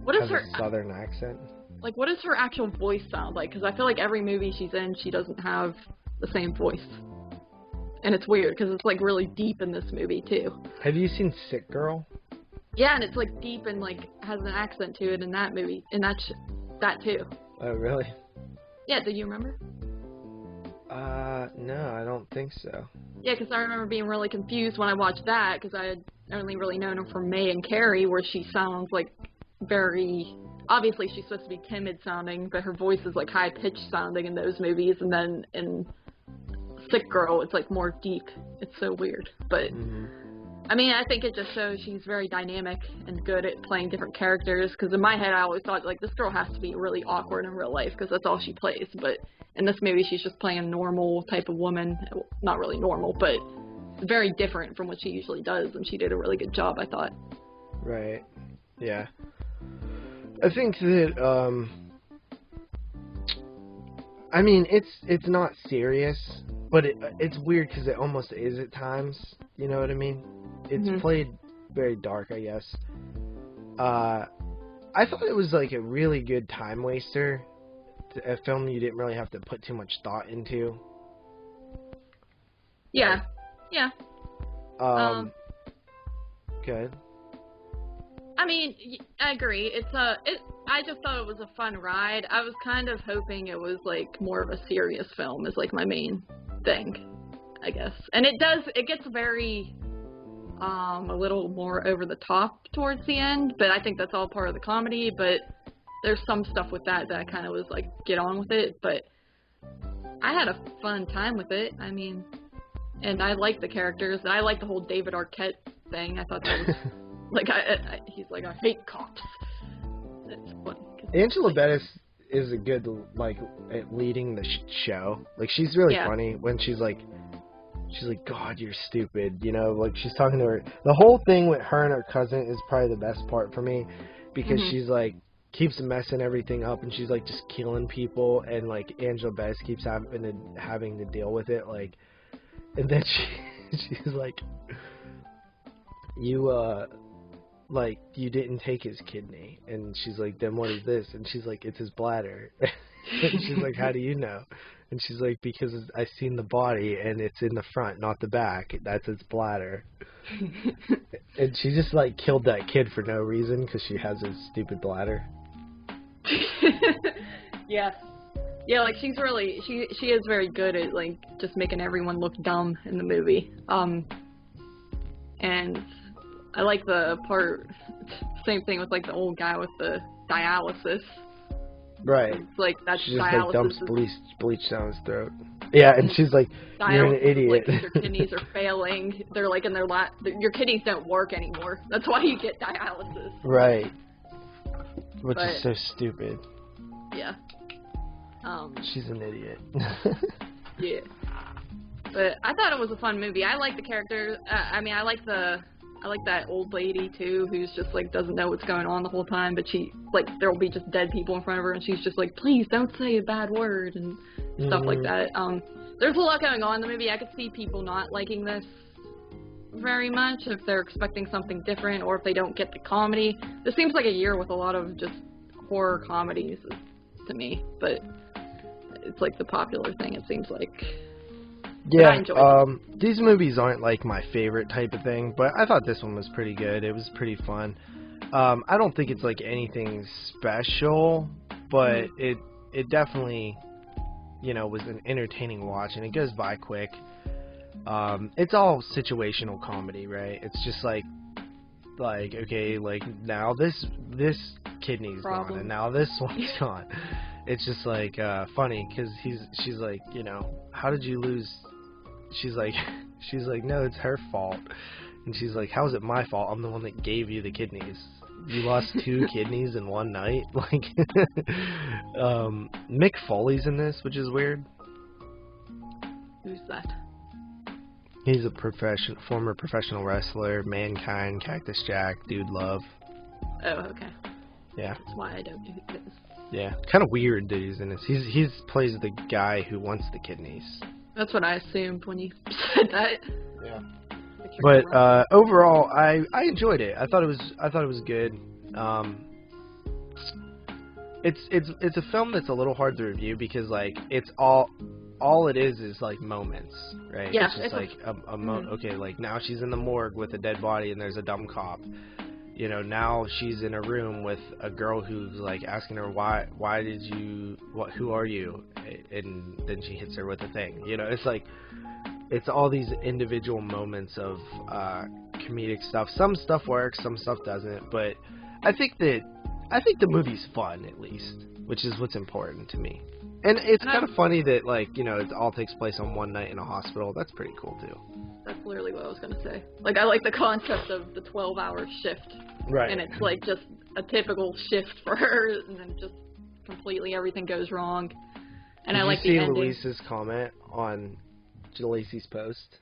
What is has her a southern accent. like? What does her actual voice sound like? Because I feel like every movie she's in, she doesn't have the same voice, and it's weird because it's like really deep in this movie too. Have you seen Sick Girl? Yeah, and it's like deep and like has an accent to it in that movie, and that too. Oh, really? Yeah, do you remember? No, I don't think so. Yeah, because I remember being really confused when I watched that, because I had only really known her from May and Carrie, where she sounds like very... Obviously, she's supposed to be timid sounding, but her voice is like high-pitched sounding in those movies, and then in Sick Girl, it's like more deep. It's so weird. But, I mean, I think it just shows she's very dynamic and good at playing different characters, because in my head, I always thought, like, this girl has to be really awkward in real life, because that's all she plays, but... In this movie, she's just playing a normal type of woman. Not really normal, but very different from what she usually does, and she did a really good job, I thought. Right. Yeah. I think that, I mean, it's not serious, but it's weird because it almost is at times. You know what I mean? It's played very dark, I guess. I thought it was like a really good time waster. A film you didn't really have to put too much thought into. Yeah. Yeah. Good. I mean, I agree. I just thought it was a fun ride. I was kind of hoping it was like more of a serious film is like my main thing, I guess. And it gets very a little more over the top towards the end, but I think that's all part of the comedy, but there's some stuff with that I kind of was like, get on with it, but I had a fun time with it. I mean, and I like the characters, and I like the whole David Arquette thing. I thought that was like, he's like, I hate cops. It's funny. Angela Bettis is a good, like, at leading the show. Like, she's really funny when she's like, God, you're stupid, you know? Like, she's talking to her. The whole thing with her and her cousin is probably the best part for me, because she's like, keeps messing everything up, and she's like just killing people, and like Angela Bettis keeps having to deal with it, like, and then she's like, you didn't take his kidney, and she's like, then what is this? And she's like, it's his bladder. And she's like, how do you know? And she's like, because I seen the body, and it's in the front, not the back. That's its bladder. And she just like killed that kid for no reason because she has a stupid bladder. Yeah, like she's really she is very good at like just making everyone look dumb in the movie. And I like the part, same thing with like the old guy with the dialysis. Right. It's like that's she just dialysis. Like dumps bleach down his throat. Yeah, and she's like, you're an idiot. Like your kidneys are failing. They're like in their your kidneys don't work anymore. That's why you get dialysis. Right. Which is so stupid. Yeah. She's an idiot. Yeah. But I thought it was a fun movie. I like the character. I mean, I like that old lady too, who's just like doesn't know what's going on the whole time, but she like there will be just dead people in front of her, and she's just like, please don't say a bad word and stuff like that. There's a lot going on in the movie. I could see people not liking this very much if they're expecting something different, or if they don't get the comedy. This seems like a year with a lot of just horror comedies to me, but it's like the popular thing, it seems like. Yeah, these movies aren't like my favorite type of thing, but I thought this one was pretty good. It was pretty fun. I don't think it's like anything special, but it definitely, you know, was an entertaining watch, and it goes by quick. It's all situational comedy, right? It's just like okay, like now this kidney's gone, and now this one's gone. It's just like funny because she's like, you know, how did you lose? She's like, no, it's her fault. And she's like, how is it my fault? I'm the one that gave you the kidneys. You lost 2 kidneys in one night. Like, Mick Foley's in this, which is weird. Who's that? He's a former professional wrestler, Mankind, Cactus Jack, Dude Love. Oh, okay. Yeah. That's why I don't do this. Yeah, kind of weird that he's in this. He's plays the guy who wants the kidneys. That's what I assumed when you said that. Yeah. But overall, I enjoyed it. I thought it was good. It's a film that's a little hard to review because like it's all it is like moments, right? Yeah. It's just like okay, like now she's in the morgue with a dead body and there's a dumb cop. You know, now she's in a room with a girl who's like asking her why did you who are you, and then she hits her with a thing. You know, it's like it's all these individual moments of comedic stuff. Some stuff works, some stuff doesn't, but I think the movie's fun at least, which is what's important to me. And it's kind of funny that like, you know, it all takes place on one night in a hospital. That's pretty cool too. That's literally what I was gonna say. Like I like the concept of the 12-hour shift. Right. And it's like just a typical shift for her, and then just completely everything goes wrong. And I like the ending. Did you see Luis's comment on Lacey's post?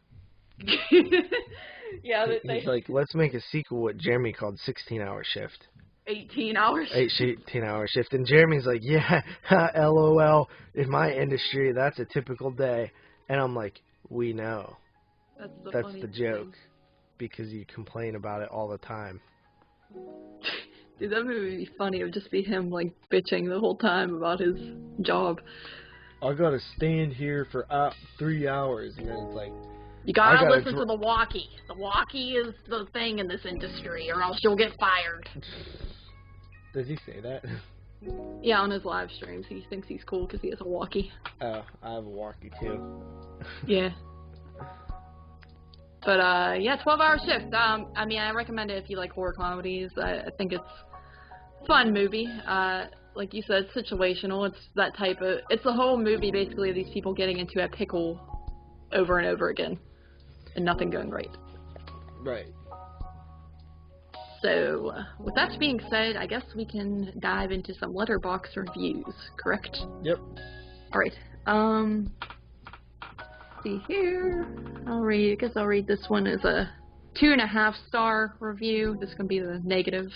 Yeah. He's like, let's make a sequel what Jeremy called 16-hour shift. 18 hours. 18-hour shift. And Jeremy's like, yeah, LOL. In my industry, that's a typical day. And I'm like, we know. That's the joke. Because you complain about it all the time. Dude, that movie would be funny. It would just be him, like, bitching the whole time about his job. I gotta stand here for 3 hours. And then it's like, You gotta gotta listen to the walkie. The walkie is the thing in this industry, or else you'll get fired. Does he say that? Yeah, on his live streams, he thinks he's cool because he has a walkie. Oh, I have a walkie too. Yeah. But, yeah, 12-hour shift. I mean, I recommend it if you like horror comedies. I think it's a fun movie. Like you said, situational. It's that type of... It's the whole movie, basically, of these people getting into a pickle over and over again. And nothing going right. Right. So, with that being said, I guess we can dive into some Letterboxd reviews, correct? Yep. Alright, see here. I guess I'll read this one as a 2.5-star review. This can be the negative.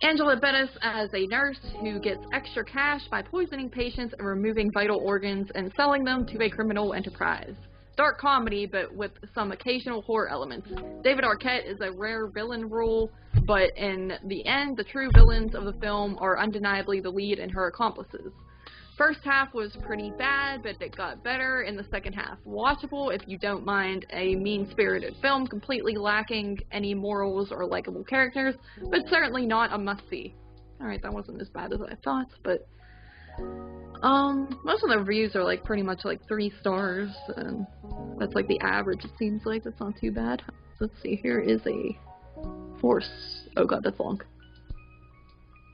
Angela Bettis as a nurse who gets extra cash by poisoning patients and removing vital organs and selling them to a criminal enterprise. Dark comedy, but with some occasional horror elements. David Arquette is a rare villain role, but in the end, the true villains of the film are undeniably the lead and her accomplices. First half was pretty bad, but it got better in the second half. Watchable if you don't mind a mean-spirited film completely lacking any morals or likable characters, but certainly not a must-see. Alright, that wasn't as bad as I thought, but... most of the reviews are like pretty much like 3 stars, and that's like the average, it seems like. That's not too bad. Let's see, here is a force. Oh god, that's long.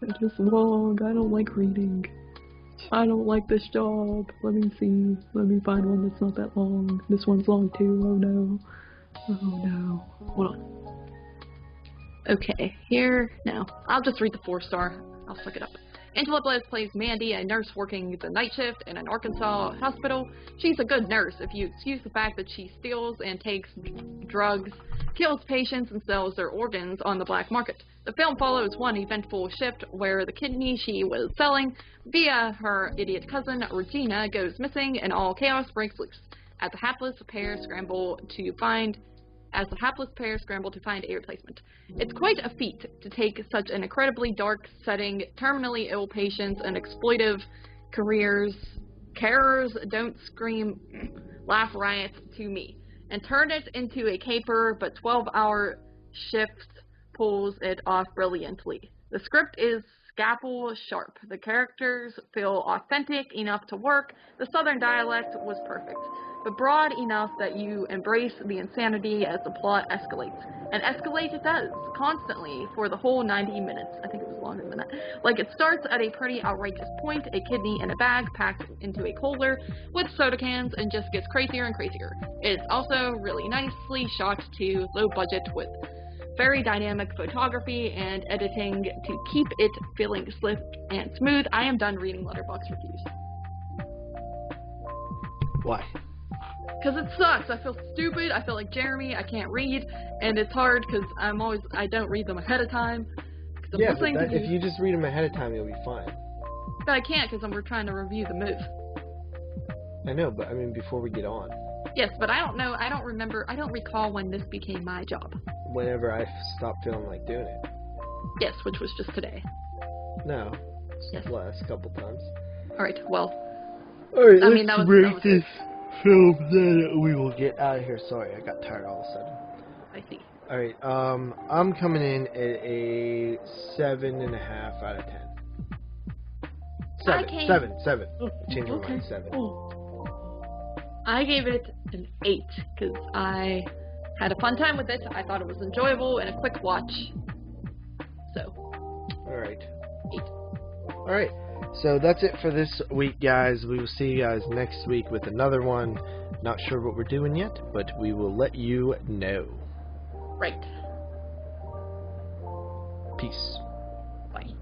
It is long. I don't like reading. I don't like this job. Let me see. Let me find one that's not that long. This one's long too. Oh no. Oh no. Hold on. Okay, here. No. I'll just read the 4-star. I'll suck it up. Angela Bettis plays Mandy, a nurse working the night shift in an Arkansas hospital. She's a good nurse if you excuse the fact that she steals and takes drugs, kills patients, and sells their organs on the black market. The film follows one eventful shift where the kidney she was selling via her idiot cousin Regina goes missing and all chaos breaks loose as the hapless pair scramble to find a replacement. It's quite a feat to take such an incredibly dark setting, terminally ill patients, and exploitive careers, carers don't scream, laugh riots to me, and turn it into a caper, but 12-hour shift pulls it off brilliantly. The script is scalpel sharp. The characters feel authentic enough to work. The southern dialect was perfect, but broad enough that you embrace the insanity as the plot escalates. And escalate it does, constantly, for the whole 90 minutes. I think it was longer than that. Like, it starts at a pretty outrageous point, a kidney in a bag packed into a cooler with soda cans, and just gets crazier and crazier. It's also really nicely shot too, low budget, with very dynamic photography and editing to keep it feeling slick and smooth. I am done reading Letterboxd reviews. Why? Because it sucks. I feel stupid. I feel like Jeremy. I can't read, and it's hard because I don't read them ahead of time. Yeah, but if you just read them ahead of time, you'll be fine. But I can't because we're trying to review the move. I know, but I mean before we get on. Yes, but I don't know. I don't recall when this became my job. Whenever I stopped feeling like doing it. Yes, which was just today. No. Yes. The last couple times. Alright, well. Alright, that was this film, then we will get out of here. Sorry, I got tired all of a sudden. I see. Alright, I'm coming in at a 7.5 out of 10. 7. Oh, Change my mind, 7. Oh. I gave it an 8 because I had a fun time with it. I thought it was enjoyable and a quick watch. So. Alright. 8. Alright. So that's it for this week, guys. We will see you guys next week with another one. Not sure what we're doing yet, but we will let you know. Right. Peace. Bye.